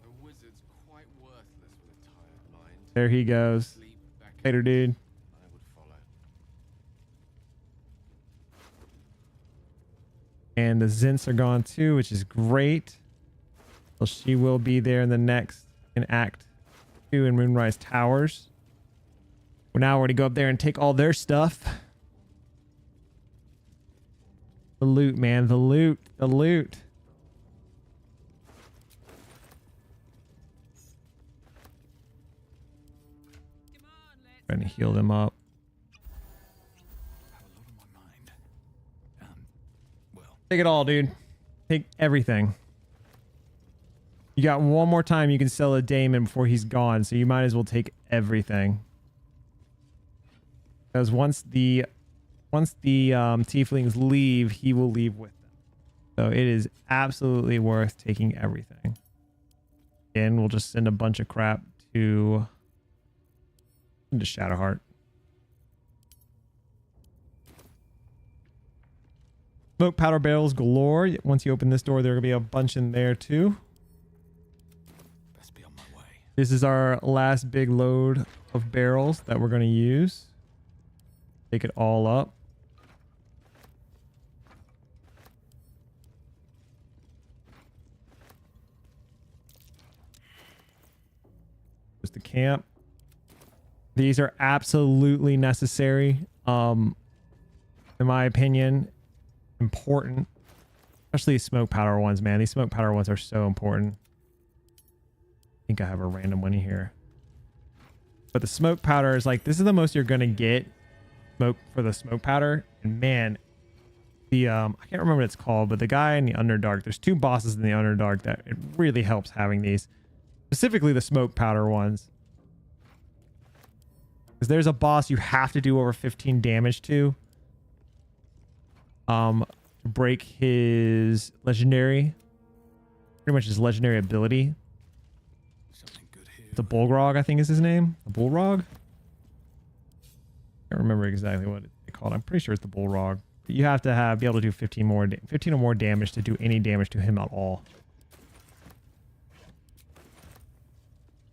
A wizard's quite worthless with a tired mind. There he goes. Sleep back Later, dude. I would follow. And the Zins are gone too, which is great. So she will be there in the next in Act 2 in Moonrise Towers. Well, now we're gonna go up there and take all their stuff. The loot, man. The loot. The loot. Trying to heal them up. I have a lot on my mind. Well, Take it all, dude. Take everything. You got one more time you can sell a Daemon before he's gone, so you might as well take everything. Because once the tieflings leave, he will leave with them. So it is absolutely worth taking everything. And we'll just send a bunch of crap to Shadowheart. Smoke powder barrels galore. Once you open this door, there will be a bunch in there too. best be on my way. This is our last big load of barrels that we're going to use. Take it all up. There's the camp. These are absolutely necessary. In my opinion, important. Especially these smoke powder ones, man. These smoke powder ones are so important. I think I have a random one here. But the smoke powder is like, this is the most you're going to get smoke for the smoke powder. And man, the, I can't remember what it's called, but the guy in the Underdark, there's 2 bosses in the Underdark that it really helps having these. Specifically the smoke powder ones. Because there's a boss you have to do over 15 damage to. Break his legendary. Pretty much his legendary ability. Something good here. The Bullrog, I think is his name. The Bullrog? I can't remember exactly what they called it. I'm pretty sure it's the Bullrog. But you have to be able to do 15 or more damage to do any damage to him at all.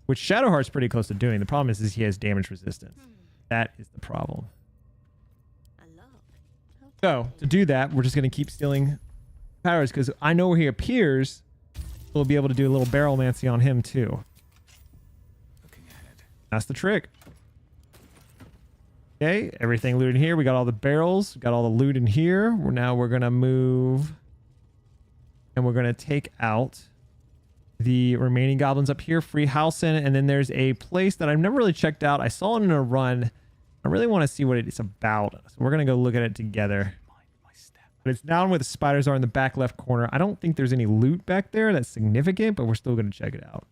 Which Shadowheart's pretty close to doing. The problem is he has damage resistance. That is the problem. So, to do that, we're just going to keep stealing powers because I know where he appears. We'll be able to do a little barrelmancy on him too. Looking ahead. That's the trick. Okay, everything looted here. We got all the barrels. Got all the loot in here. We're going to move. And we're going to take out the remaining goblins up here. Free Halsin. And then there's a place that I've never really checked out. I saw it in a run. I really want to see what it's about. So we're going to go look at it together. But it's down where the spiders are in the back left corner. I don't think there's any loot back there that's significant, but we're still going to check it out.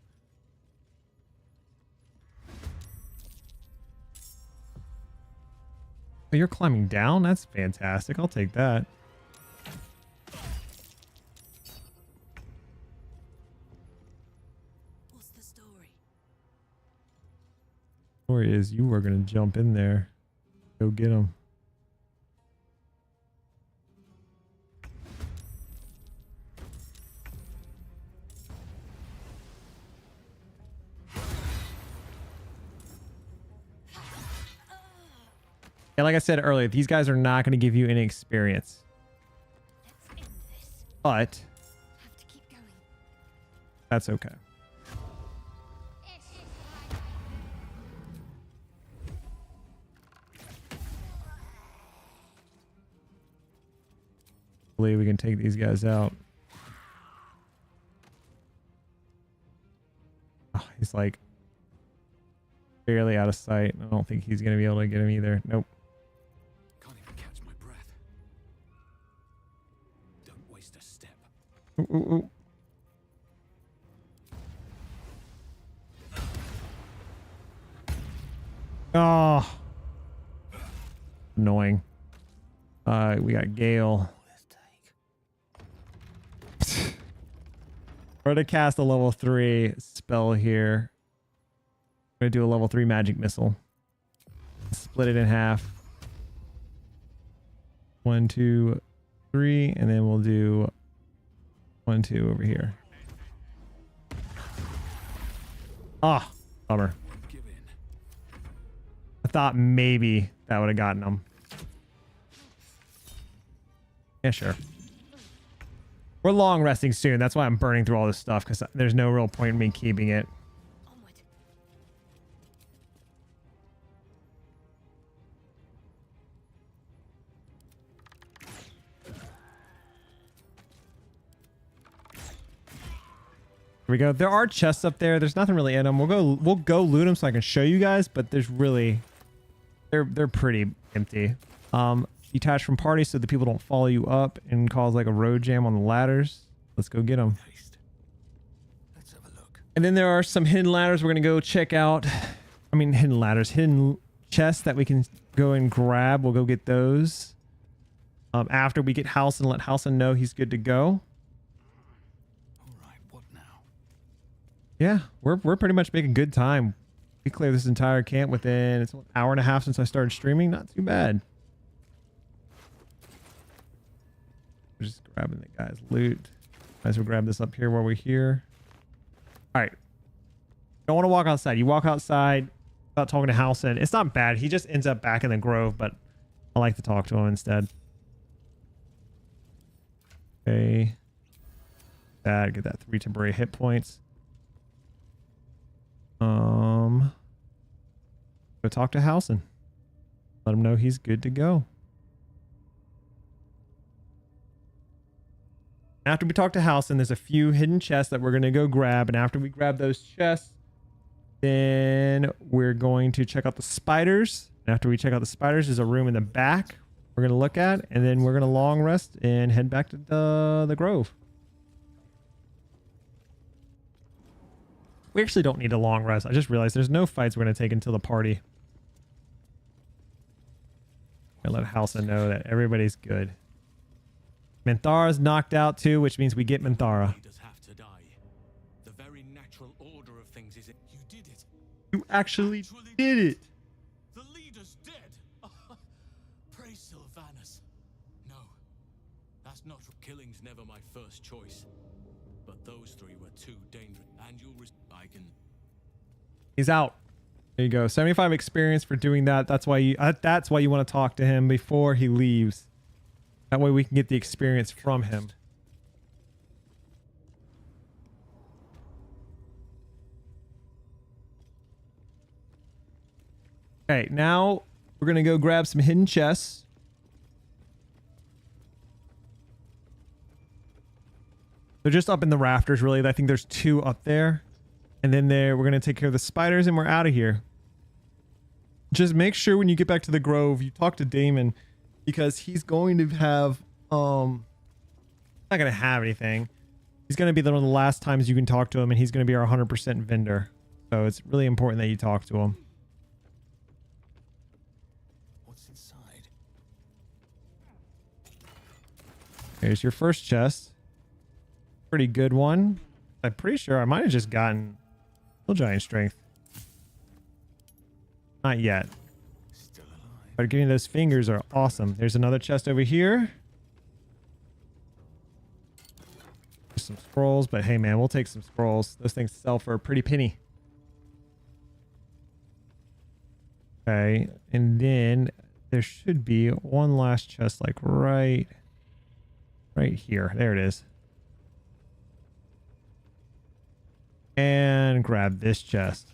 Oh, you're climbing down? That's fantastic. I'll take that. What's the story? Story is you are going to jump in there. Go get him. And like I said earlier, these guys are not going to give you any experience. Let's end this. But Have to keep going. that's okay. Hopefully we can take these guys out. Oh, he's like barely out of sight. I don't think he's going to be able to get him either. Nope. Can't even catch my breath. Don't waste a step. Ooh, ooh, ooh. Oh, annoying. We got Gale. We're going to cast a level 3 spell here. I'm going to do a level 3 magic missile. Split it in half. 1, 2, 3, and then we'll do 1, 2 over here. Ah, bummer. Give in. I thought maybe that would have gotten him. Yeah, sure. We're long resting soon. That's why I'm burning through all this stuff, because there's no real point in me keeping it. Onward. Here we go. There are chests up there. There's nothing really in them. We'll go loot them so I can show you guys, but there's really they're pretty empty. Detach from party so the people don't follow you up and cause like a road jam on the ladders. Let's go get them. Let's have a look. And then there are some hidden ladders we're going to go check out. I mean, hidden ladders, hidden chests that we can go and grab. We'll go get those. After we get Halsin, let Halsin know he's good to go. All right, what now? Yeah, we're pretty much making good time. We cleared this entire camp within, it's an hour and a half since I started streaming. Not too bad. We're just grabbing the guy's loot. Might as well grab this up here while we're here. All right. Don't want to walk outside. You walk outside without talking to Halsin. It's not bad. He just ends up back in the grove, but I like to talk to him instead. Okay. That, get that 3 temporary hit points. Go talk to Halsin. Let him know he's good to go. After we talk to Halsin, there's a few hidden chests that we're going to go grab. And after we grab those chests, then we're going to check out the spiders. And after we check out the spiders, there's a room in the back we're going to look at. And then we're going to long rest and head back to the grove. We actually don't need a long rest. I just realized there's no fights we're going to take until the party. I let Halsin know that everybody's good. Minthara's knocked out too, which means we get Minthara. Leaders have to die. The very natural order of things is it. You did it. You actually did it. The leader's dead. Praise Sylvanus. No, that's not. Killing's never my first choice. But those 3 were too dangerous. And you'll I can. He's out. There you go. 75 experience for doing that. That's why you want to talk to him before he leaves. That way we can get the experience from him. Okay, now we're going to go grab some hidden chests. They're just up in the rafters, really. I think there's 2 up there. And then we're going to take care of the spiders and we're out of here. Just make sure when you get back to the grove, you talk to Damon, because he's going to have, not going to have anything. He's going to be one of the last times you can talk to him, and he's going to be our 100% vendor. So it's really important that you talk to him. What's inside? Here's your first chest. Pretty good one. I'm pretty sure I might have just gotten full giant strength. Not yet. Still alive. But getting those fingers are awesome. There's another chest over here. There's some scrolls, but hey man, we'll take some scrolls. Those things sell for a pretty penny. Okay, and then there should be one last chest like right here. There it is. And grab this chest.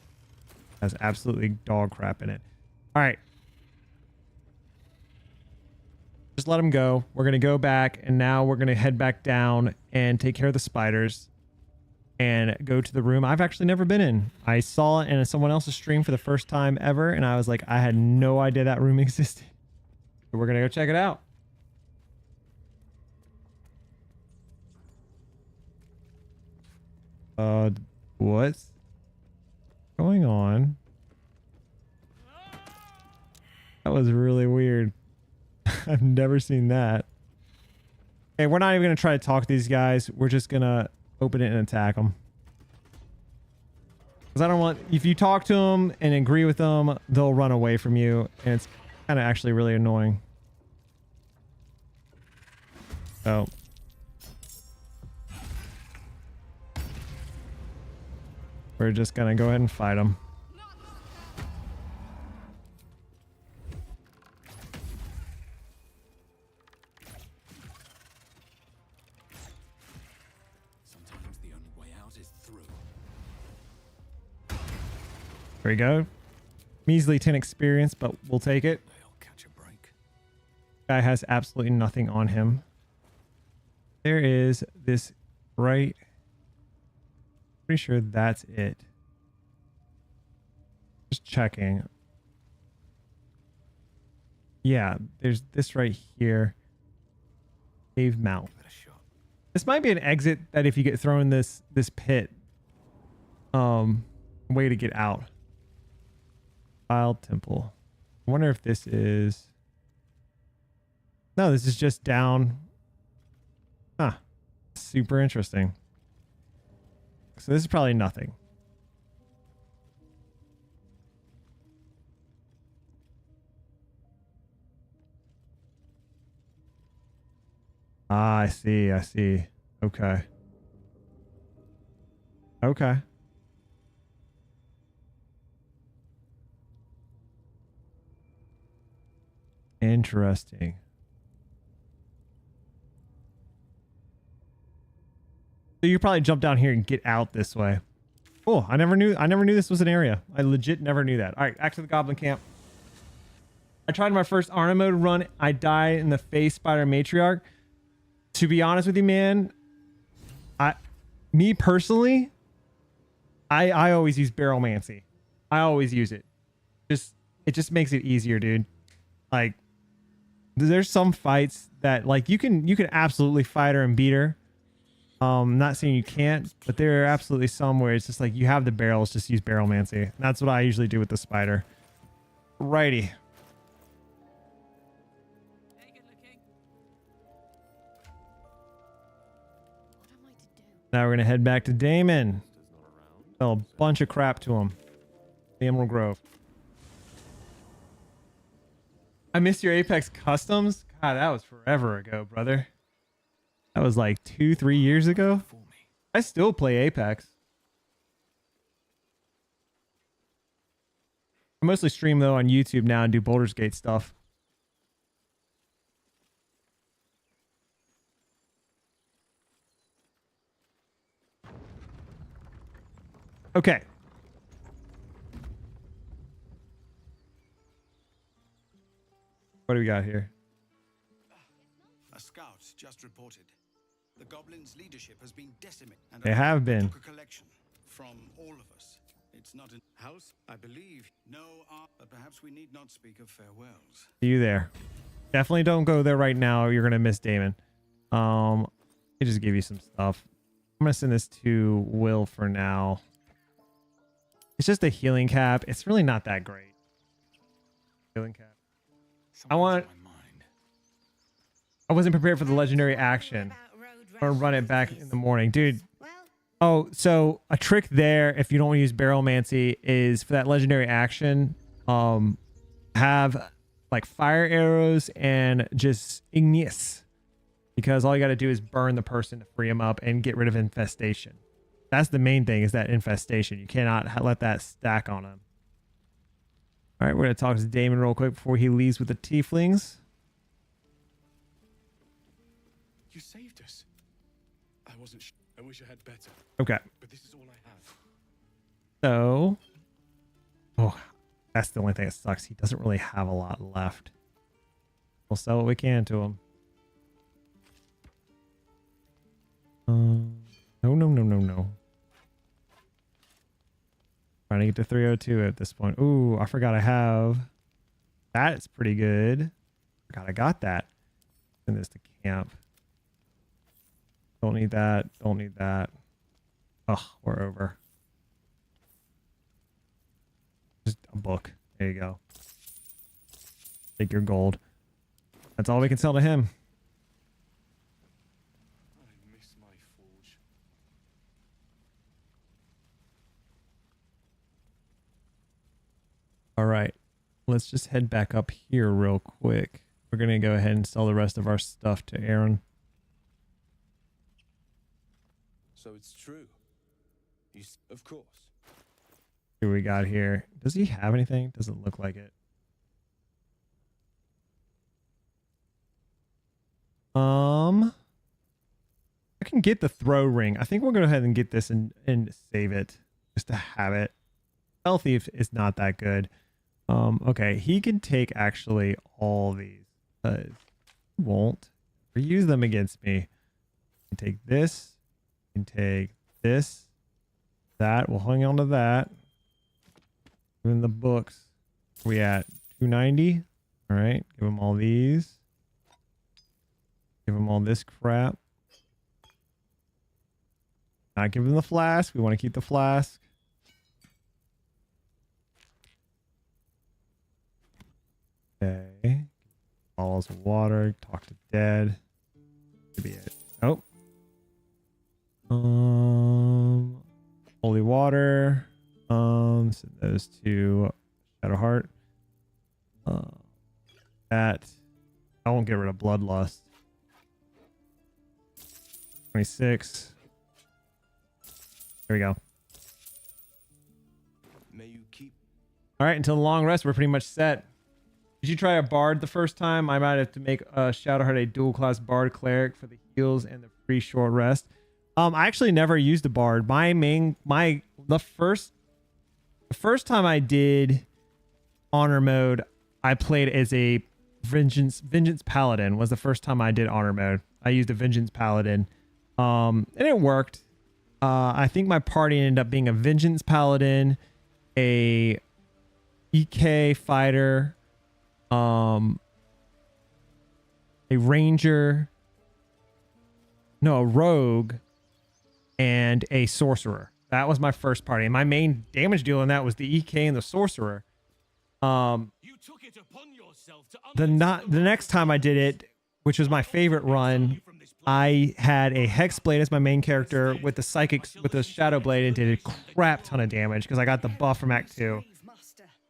Has absolutely dog crap in it. All right. Just let him go. We're going to go back, and now we're going to head back down and take care of the spiders and go to the room I've actually never been in. I saw it in someone else's stream for the first time ever, and I was like, I had no idea that room existed. So we're going to go check it out. What's going on? That was really weird. I've never seen that. Okay, we're not even going to try to talk to these guys. We're just going to open it and attack them. Because I don't want... If you talk to them and agree with them, they'll run away from you. And it's kind of actually really annoying. So... we're just going to go ahead and fight them. Sometimes the only way out is through. There we go. Measly 10 experience, but we'll take it. They'll catch a break. Guy has absolutely nothing on him. There is this right... Pretty sure that's it. Just checking. Yeah, there's this right here. Cave mouth. This might be an exit that if you get thrown in this pit, way to get out. Wild Temple. I wonder if this is... No, this is just down. Huh. Super interesting. So this is probably nothing. Ah, I see. I see. Okay. Okay. Interesting. So you probably jump down here and get out this way. Cool. I never knew this was an area. I legit never knew that. All right, back to the Goblin Camp. I tried my first Honor Mode run. I died in the Face Spider Matriarch. To be honest with you, man, me personally, I always use Barrelmancy. I always use it. It just makes it easier, dude. Like, there's some fights that like you can absolutely fight her and beat her. I'm not saying you can't, but there are absolutely some where it's just like you have the barrels, just use Barrelmancy. And that's what I usually do with the spider. Righty. Now we're gonna head back to Damon. Sell a bunch of crap to him. The Emerald Grove. I missed your Apex Customs. God, that was forever ago, brother. That was like 2-3 years ago. I still play Apex. I mostly stream though on YouTube now and do Baldur's Gate stuff. Okay. What do we got here? A scout just reported. The goblins' leadership has been decimated. And They have been. took a collection from all of us. It's not in house, I believe. No, but perhaps we need not speak of farewells. See you there. Definitely don't go there right now. You're gonna miss Damon. I just give you some stuff. I'm gonna send this to Will for now. It's just a healing cap. It's really not that great. Healing cap. I wasn't prepared for the legendary action. I'm gonna run it back in the morning, dude. Oh, so a trick there, if you don't want to use Barrelmancy, is for that legendary action, have like fire arrows and just igneous, because all you got to do is burn the person to free him up and get rid of infestation. That's the main thing, is that infestation. You cannot let that stack on him. All right, we're gonna talk to Damon real quick before he leaves with the tieflings. You saved us. I wasn't sure. I wish I had better. Okay. But this is all I have. So, oh, that's the only thing that sucks. He doesn't really have a lot left. We'll sell what we can to him. No. Trying to get to 302 at this point. Ooh, I forgot I have. That is pretty good. Forgot I got that. Send this to camp. Don't need that. Don't need that. Oh, we're over. Just a book. There you go. Take your gold. That's all we can sell to him. I miss my forge. All right. Let's just head back up here real quick. We're going to go ahead and sell the rest of our stuff to Aaron. So it's true. Of course. See what we got here. Does he have anything? Doesn't look like it. I can get the throw ring. I think we'll go ahead and get this and save it just to have it. Stealth Thief is not that good. Okay, he can take actually all these. He won't use them against me. He can take this. He can take this. That. We'll hang on to that. In the books, we at 290. All right, give him all these. Give him all this crap. Not give him the flask. We want to keep the flask. Okay. Bottles of water. Talk to dead. Could be it. Oh. Holy water. Send those to Shadowheart. That. I won't get rid of Bloodlust. 26. There we go. May you keep. All right, until the long rest, we're pretty much set. Did you try a bard the first time? I might have to make a Shadowheart a dual class bard cleric for the heals and the free short rest. I actually never used a bard. The first time I did honor mode, I played as a vengeance paladin. Was the first time I did honor mode. I used a vengeance paladin, and it worked. I think my party ended up being a vengeance paladin, a EK fighter, a ranger, no, a rogue, and a sorcerer. That was my first party. And my main damage deal in that was the EK and the sorcerer. You took it upon yourself to The next time I did it, which was my favorite run, I had a Hexblade as my main character with the psychics with the Shadow Blade and did a crap ton of damage because I got the buff from Act 2.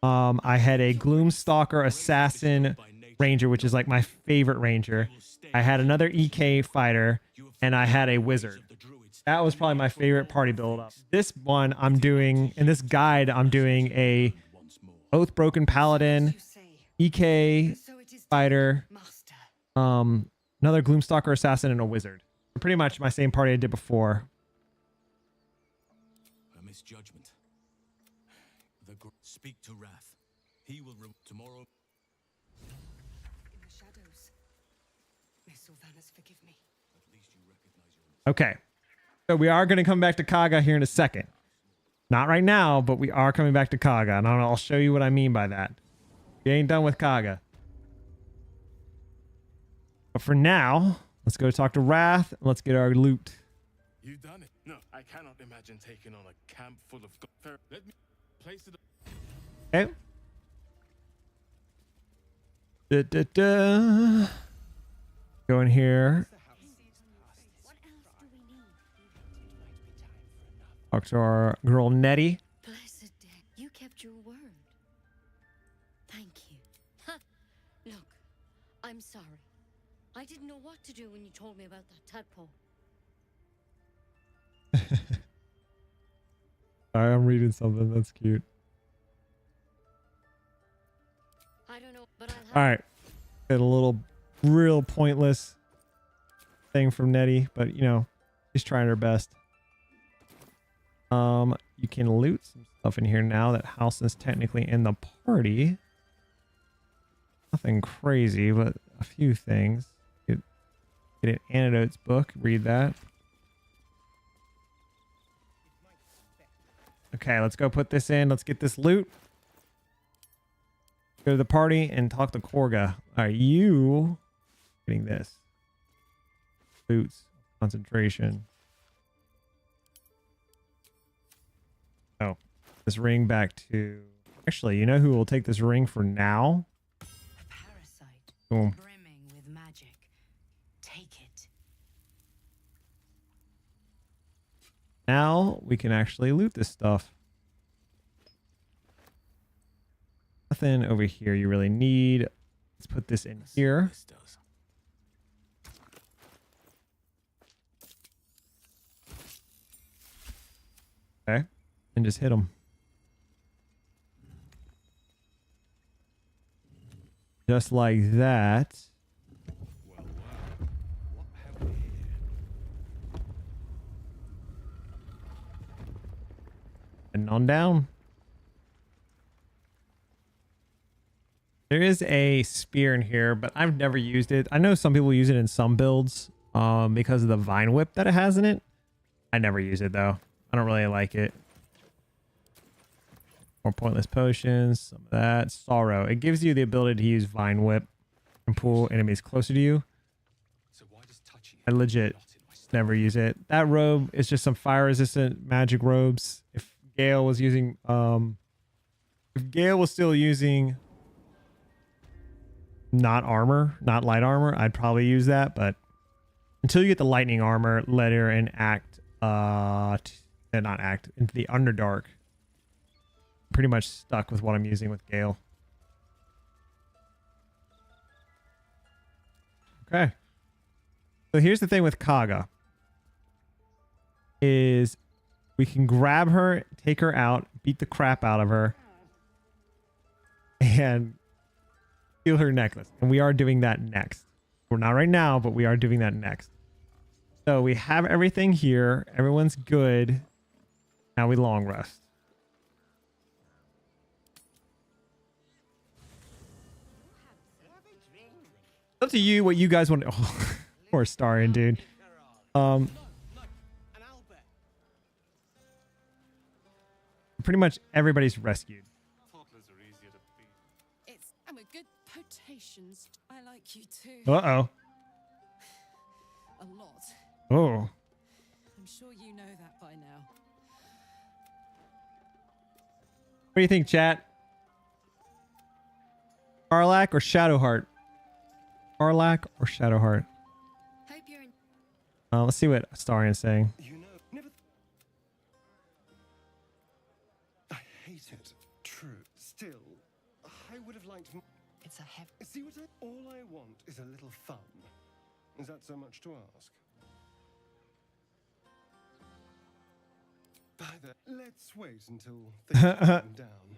I had a Gloomstalker Assassin Ranger, which is like my favorite Ranger. I had another EK fighter, and I had a Wizard. That was probably my favorite party build up. This one I'm doing, in this guide, I'm doing a Oathbroken Paladin, EK fighter, another Gloomstalker Assassin, and a Wizard. Pretty much my same party I did before. A misjudgment. Speak to Wrath. He will tomorrow. In the shadows. May Sylvanas forgive me. At least you recognize your Okay. So we are going to come back to Kaga here in a second. Not right now, but we are coming back to Kaga. And I'll show you what I mean by that. We ain't done with Kaga. But for now, let's go talk to Wrath and let's get our loot. You've done it. No, I cannot imagine taking on a camp full of... Let me place it... Okay. Go in here. Talk to our girl Nettie. Blessed day. You kept your word. Thank you. Ha! Look, I'm sorry. I didn't know what to do when you told me about that tadpole. Sorry, I'm reading something. That's cute. I don't know, but I'll have... All right. Got a little real pointless thing from Nettie, but you know, she's trying her best. You can loot some stuff in here now that House is technically in the party. Nothing crazy, but a few things. Get an antidotes book, read that. Okay, let's go put this in. Let's get this loot. Go to the party and talk to Korga. Are you getting this? Boots, concentration. Oh, this ring back to... Actually, you know who will take this ring for now? A parasite. Boom. Brimming with magic. Take it. Now we can actually loot this stuff. Nothing over here you really need. Let's put this in here. This does. Okay. And just hit them. Just like that. Well, what have we here? And on down. There is a spear in here, but I've never used it. I know some people use it in some builds because of the vine whip that it has in it. I never use it though. I don't really like it. More pointless potions, some of that. Sorrow. It gives you the ability to use vine whip and pull enemies closer to you. So why does touching I legit never use it. That robe is just some fire resistant magic robes. If Gale was using if Gale was still using not armor, not light armor, I'd probably use that, but until you get the lightning armor, letter and act not act into the Underdark, I'm pretty much stuck with what I'm using with Gale. Okay. So here's the thing with Kaga is we can grab her, take her out, beat the crap out of her, and steal her necklace. And we are doing that next. We're not right now, but we are doing that next. So we have everything here. Everyone's good. Now we long rest. Up to you what you guys want. Oh, poor Starion, dude. Pretty much everybody's rescued. I'm a good potations. I like you too. Uh-oh. A lot. Oh. I'm sure you know that by now. What do you think, chat? Karlach or Shadowheart? Karlach or Shadowheart? Hope you're in. Let's see what Starion's saying. You know, never. I hate it. True. Still, I would have liked. It's a heavy. See what all I want is a little fun. Is that so much to ask? Either let's wait until things calm down.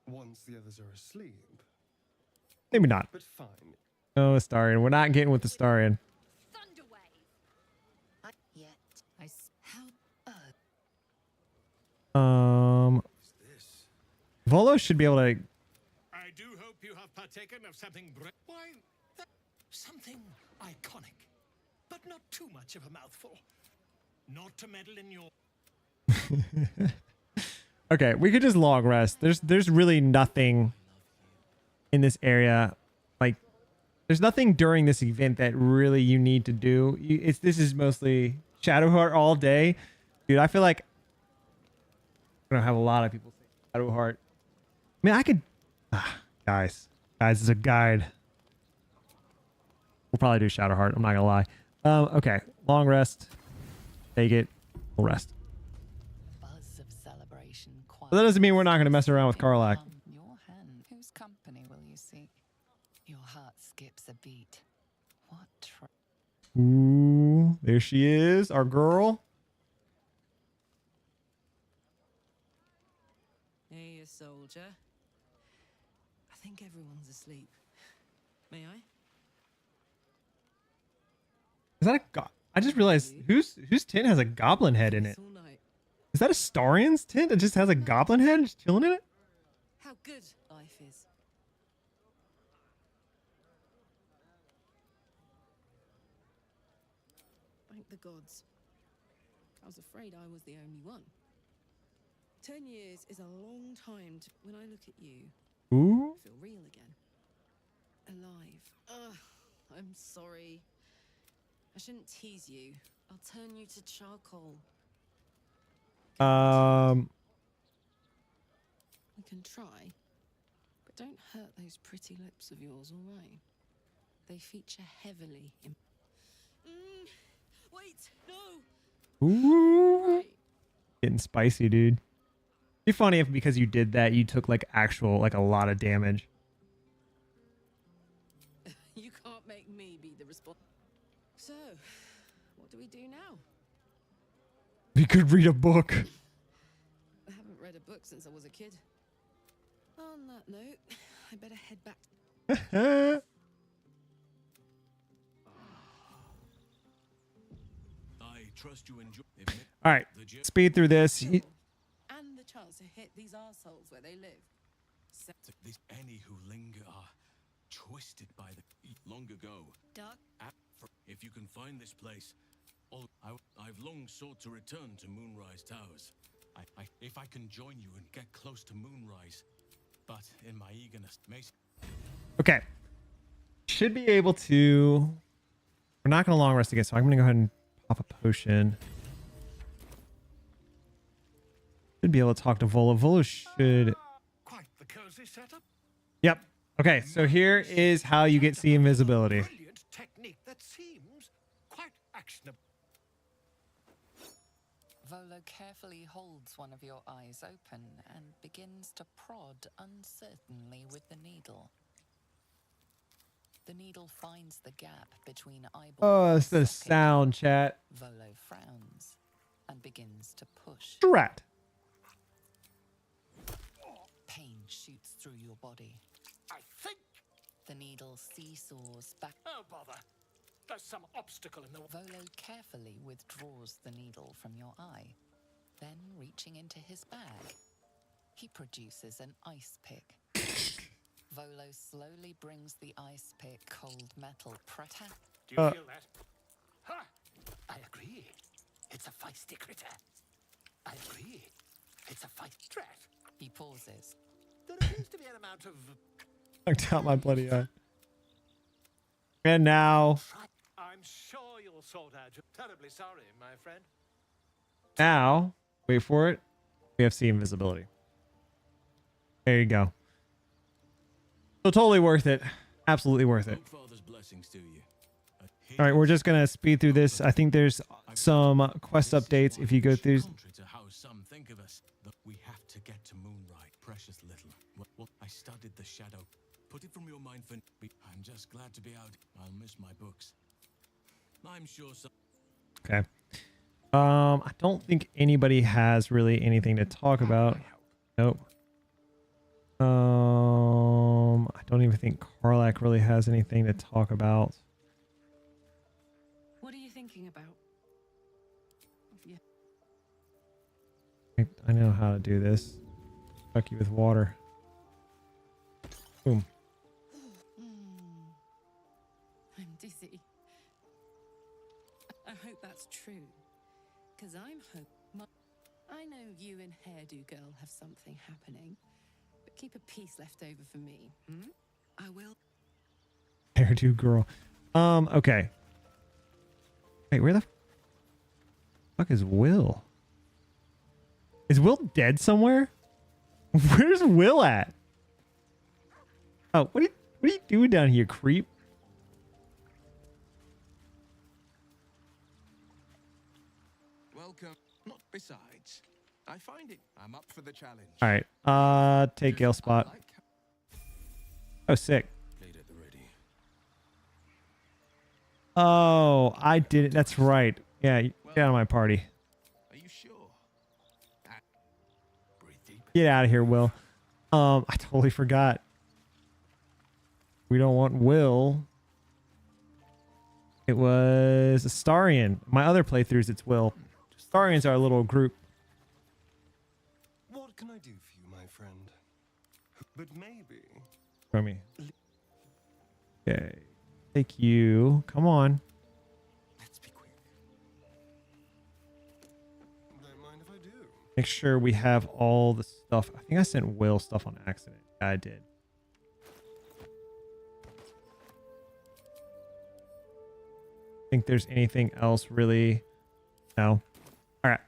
Once the others are asleep. Maybe not. But fine. No, Starion. We're not getting with the Starion. Thunderwave. Yet. Volo should be able to. I do hope you have partaken of something something iconic, but not too much of a mouthful. Not to meddle in your. Okay, we could just long rest. There's really nothing in this area. Like, there's nothing during this event that really you need to do. This is mostly Shadowheart all day, dude. I feel like I'm gonna have a lot of people say Shadowheart. I mean, I could, guys, it's a guide. We'll probably do Shadowheart. I'm not gonna lie. Okay, long rest. Take it. We'll rest. Buzz of celebration. But that doesn't mean we're not gonna mess around with Karlach. Your hand. Whose company will you seek? Your heart skips a beat. What? Ooh, there she is, our girl. Hey, you soldier. I think everyone's asleep. May I? Is that a I just realized whose tent has a goblin head in it. All night. Is that a Starion's tent that just has a goblin head just chilling in it? How good life is. Thank the gods. I was afraid I was the only one. 10 years is a long time when I look at you. Ooh. I feel real again. Alive. Ugh, I'm sorry. I shouldn't tease you. I'll turn you to charcoal. You can try, but don't hurt those pretty lips of yours, all right? They feature heavily in. Wait, no. Ooh. Right. Getting spicy, dude. It'd be funny if because you did that, you took like a lot of damage. You can't make me be the response. So, what do we do now? You could read a book. I haven't read a book since I was a kid. On that note, I better head back. I trust you enjoy. All right, speed through this. And the chance to hit these arseholes where they live. Any who linger are twisted by the long ago. Doc. If you can find this place, I've long sought to return to Moonrise Towers. If I can join you and get close to Moonrise, but in my eagerness, Okay. Should be able to. We're not going to long rest again, so I'm going to go ahead and pop a potion. Should be able to talk to Volo. Volo should. quite the cozy setup. Yep. Okay, so here is how you get see invisibility. Brilliant technique that seems quite actionable. Volo carefully holds one of your eyes open and begins to prod uncertainly with the needle. The needle finds the gap between eyeballs. Oh, it's the sound, chat. Volo frowns and begins to push. Rat. Pain shoots through your body. I think The needle seesaws back. Oh, bother. There's some obstacle in the way. Volo carefully withdraws the needle from your eye. Then, reaching into his bag, he produces an ice pick. Volo slowly brings the ice pick cold metal preta. Do you feel that? Ha! I agree. It's a feisty critter. I agree. It's a feisty threat. He pauses. There appears to be an amount of... Knocked out my bloody eye. And now, I'm sure you'll sort out. Terribly sorry, my friend. wait for it. We have C invisibility. There you go. So totally worth it. Absolutely worth it. Father's blessings to you. All right, we're just gonna speed through this. I think there's some quest updates. If you go through, Contrary to how some think of us, that we have to get to Moonlight, precious little. Well, I studied the shadow. Put it from your mind for... I'm just glad to be out. I'll miss my books. I'm sure some... okay. I don't think anybody has really anything to talk about. Nope. I don't even think Karlak really has anything to talk about. What are you thinking about? Yeah. I know how to do this. Fuck you with water. Boom. I'm dizzy. I hope that's true. Because I know you and Hairdo Girl have something happening. But keep a piece left over for me. I will. Hairdo girl. Okay. Wait, where the fuck is Will? Is Will dead somewhere? Where's Will at? Oh, what are you doing down here, creep? Welcome. Not besides. I find it. I'm up for the challenge. All right. Take Gale spot. I like Oh, sick. Made at the ready. Oh, I did it. That's right. Yeah, get out of my party. Are you sure? Breathe deep. Get out of here, Will. I totally forgot. We don't want Will. It was Astarion. My other playthroughs, it's Will. Astarions are a little group. What can I do for you, my friend? But maybe. From me. Okay. Take you. Come on. Let's be quick. Don't mind if I do. Make sure we have all the stuff. I think I sent Will stuff on accident. Yeah, I did. Think there's anything else really? No. All right.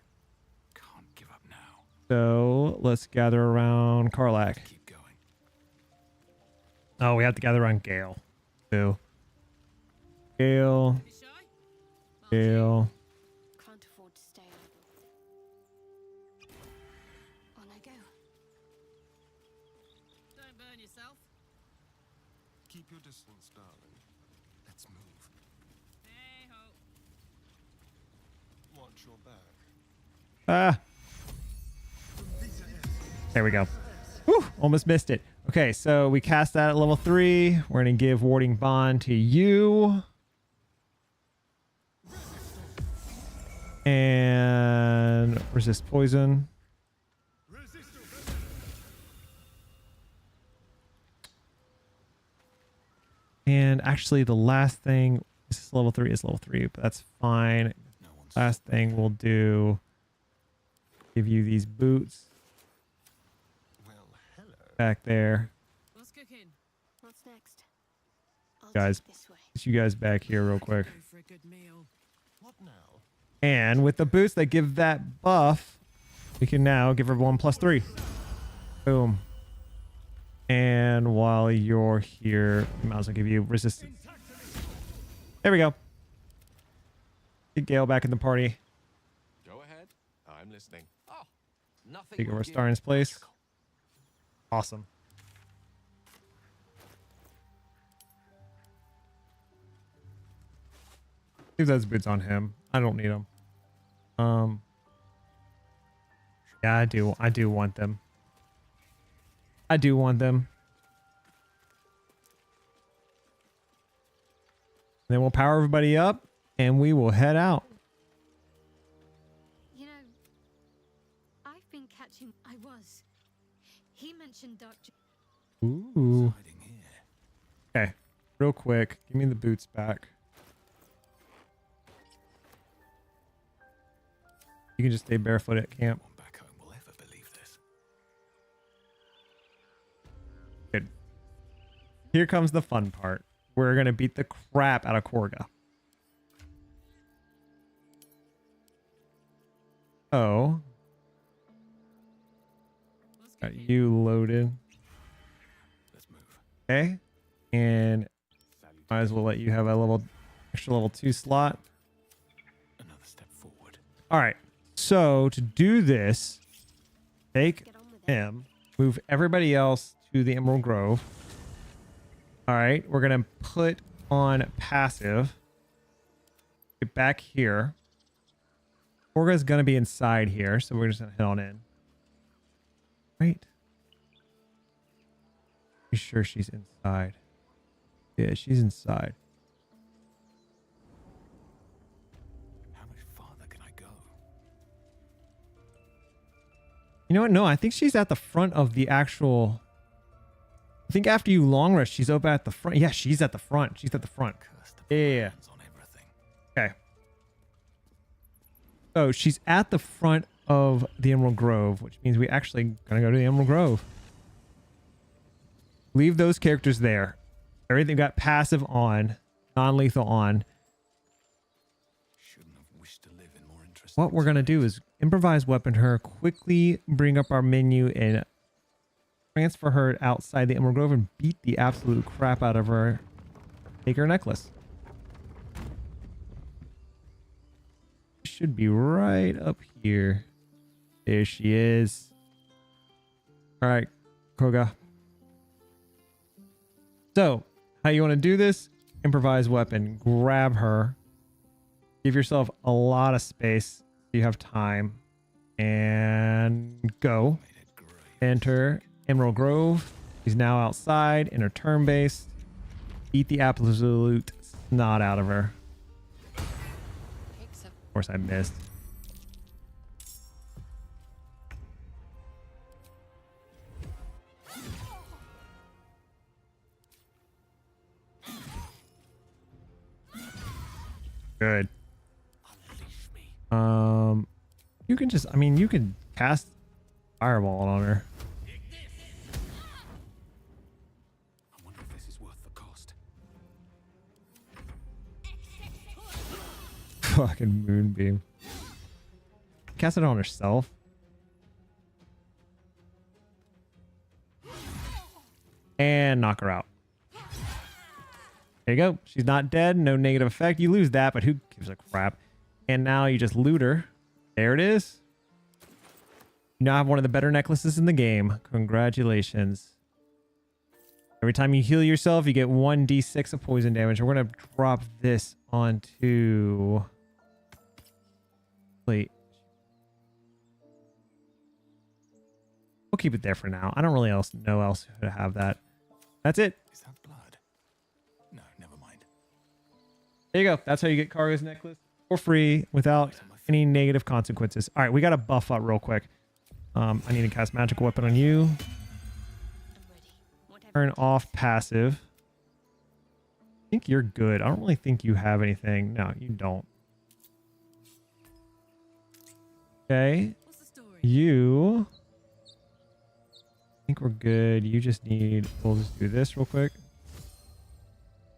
Can't give up now. So let's gather around Karlak. Keep going. Oh, we have to gather around Gale. So Gale. You shy? Gale. Can't afford to stay idle. On I go. Don't burn yourself. Keep your distance, darling. Let's move. Hey ho. Watch your back. Ah. There we go. Whew, almost missed it. Okay, so we cast that at level 3. We're going to give Warding Bond to you. And resist poison. And actually the last thing, this is level 3, is level 3, but that's fine. Last thing we'll do, give you these boots Well, hello. back there. What's cooking? What's next? I'll Guys. take this way. Get you guys back here real quick. Go for a good meal. What now? And with the boots that give that buff, we can now give her 1+3. Boom. And while you're here, we might as well give you resistance. There we go. Get Gale back in the party. Go ahead. I'm listening. Oh, nothing. Take over would give Starin's place. magical. Awesome. Leave those boots on him. I don't need them. Yeah, I do want them. I do want them. then we'll power everybody up and we will head out. You know, I've been catching. I was. He mentioned Dark. Ooh. Okay, real quick, give me the boots back. You can just stay barefoot at camp. No one back home will ever believe this. Good. Here comes the fun part. We're gonna beat the crap out of Korga. Oh. Got you loaded. Let's move. Okay. And might as well let you have a extra level 2 slot. Another step forward. All right. So to do this, take him, move everybody else to the Emerald Grove. All right. We're going to put on passive. Get back here. Korga's going to be inside here. So we're just going to head on in. Right. You sure she's inside? Yeah, she's inside. How much farther can I go? You know what? No, I think she's at the front of the actual... I think after you long rest, she's over at the front. Yeah, she's at the front. She's at the front. Yeah. On everything. Okay. So she's at the front of the Emerald Grove, which means we actually gonna go to the Emerald Grove. Leave those characters there. Everything got passive on, non-lethal on. Shouldn't have wished to live in more interesting. What we're gonna do is improvise weapon her, quickly bring up our menu and transfer her outside the Emerald Grove and beat the absolute crap out of her. Take her necklace. Should be right up here. There she is. All right, Koga. So, how you want to do this? Improvise weapon. Grab her. Give yourself a lot of space so you have time. And go. Enter Emerald Grove. She's now outside in her turn base. Beat the absolute snot out of her. Of course I missed. Good. You can just, I mean, you can cast Fireball on her. I wonder if this is worth the cost. Fucking Moonbeam. Cast it on herself. And knock her out. There you go. She's not dead. No negative effect. You lose that, but who gives a crap? And now you just loot her. There it is. You now have one of the better necklaces in the game. Congratulations. Every time you heal yourself, you get 1d6 of poison damage. We're going to drop this onto... Wait. We'll keep it there for now. I don't really know else who to have that. That's it. Is that blood? No, never mind. There you go. That's how you get Karga's necklace for free without any negative consequences. All right, we got to buff up real quick. I need to cast magical weapon on you. Turn off passive. I think you're good. I don't really think you have anything. No, you don't. Okay. You. I think we're good. You just need... We'll just do this real quick.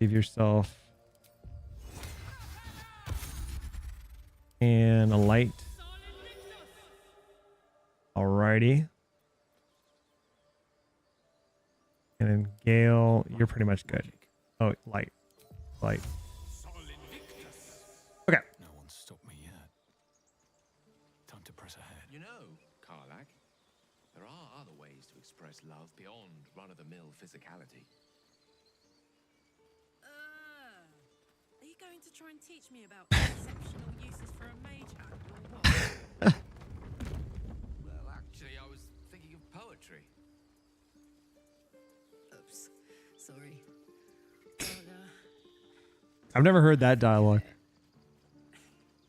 Give yourself... And a light. Alrighty. And then Gale, you're pretty much good. Oh, light. Light. Okay. No one stopped me yet. Time to press ahead. You know, Karlak, there are other ways to express love beyond run-of-the-mill physicality. Are you going to try and teach me about exceptional uses for a mage hat or what? Well, actually, I was thinking of poetry. Oops. Sorry. I've never heard that dialogue.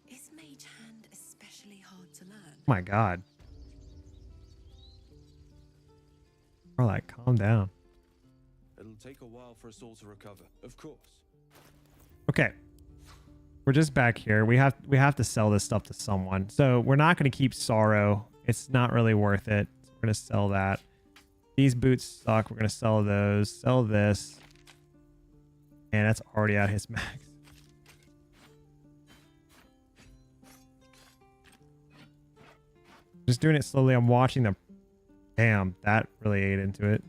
Is Mage Hand especially hard to learn? Oh my god. Carlac, calm down. It'll take a while for us all to recover, of course. Okay. We're just back here. We have to sell this stuff to someone. So we're not going to keep Sorrow. It's not really worth it. So we're going to sell that. These boots suck. We're going to sell those. Sell this. And that's already at his max. Just doing it slowly. I'm watching the... Damn, that really ate into it.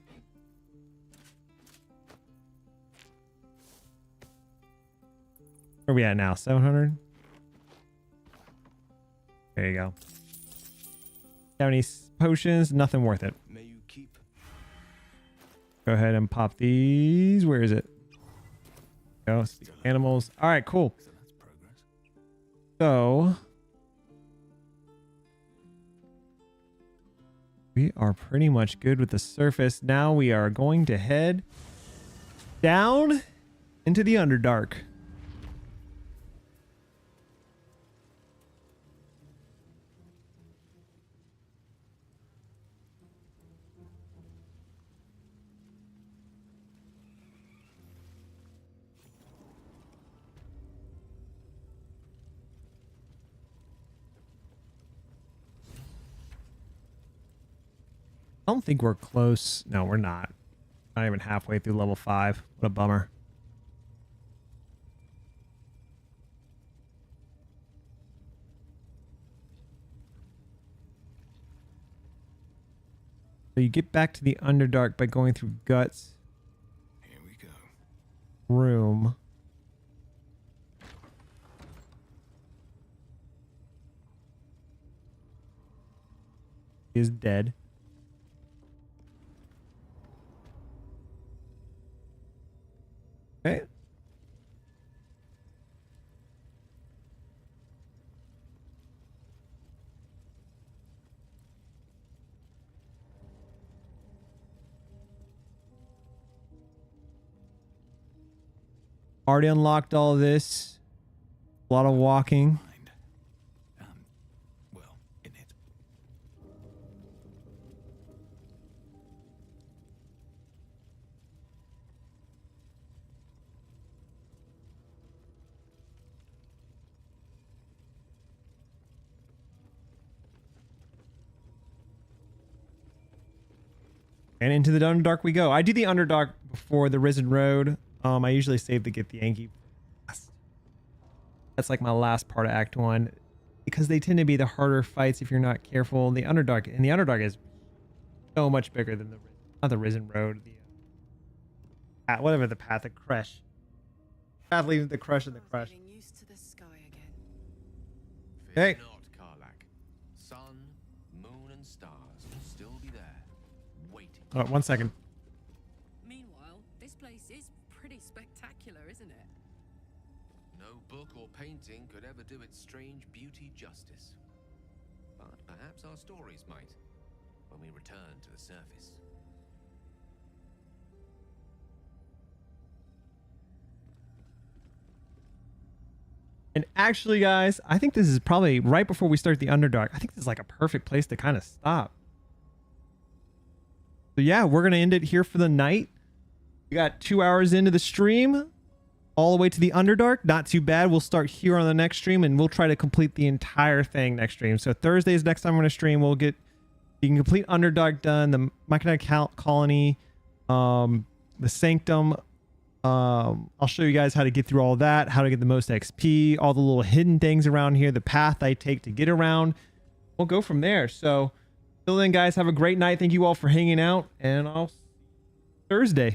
Where are we at now? 700? There you go. Have any potions? Nothing worth it. May you keep. Go ahead and pop these. Where is it? Go. Speak animals. All right, cool. So we are pretty much good with the surface. Now we are going to head down into the Underdark. I don't think we're close. No, we're not. Not even halfway through level 5. What a bummer. So you get back to the Underdark by going through Guts. Here we go. Room. He is dead. Okay. Already unlocked all of this. A lot of walking. Well, in it. And into the Underdark we go. I do the Underdark before the Risen Road. I usually save to get the Yankee. That's like my last part of Act 1. Because they tend to be the harder fights if you're not careful. The Underdark is so much bigger than the... Not the Risen Road. The... whatever the path, the Crush. Path leaving the Crush and the Crush. Getting used to the sky again. Hey. Fear not, Karlach. Sun, moon, and stars will still be there, waiting. Oh, 1 second. Meanwhile, this place is pretty spectacular, isn't it? No book or painting could ever do its strange beauty justice. But perhaps our stories might, when we return to the surface. And actually, guys, I think this is probably right before we start the Underdark. I think this is like a perfect place to kind of stop. So yeah, we're going to end it here for the night. We got 2 hours into the stream. All the way to the Underdark. Not too bad. We'll start here on the next stream and we'll try to complete the entire thing next stream. So Thursday is next time we're going to stream. We'll get the complete Underdark done. The Myconite Colony. The Sanctum. I'll show you guys how to get through all that. How to get the most XP. All the little hidden things around here. The path I take to get around. We'll go from there. So till then, guys, have a great night. Thank you all for hanging out. And I'll see you Thursday.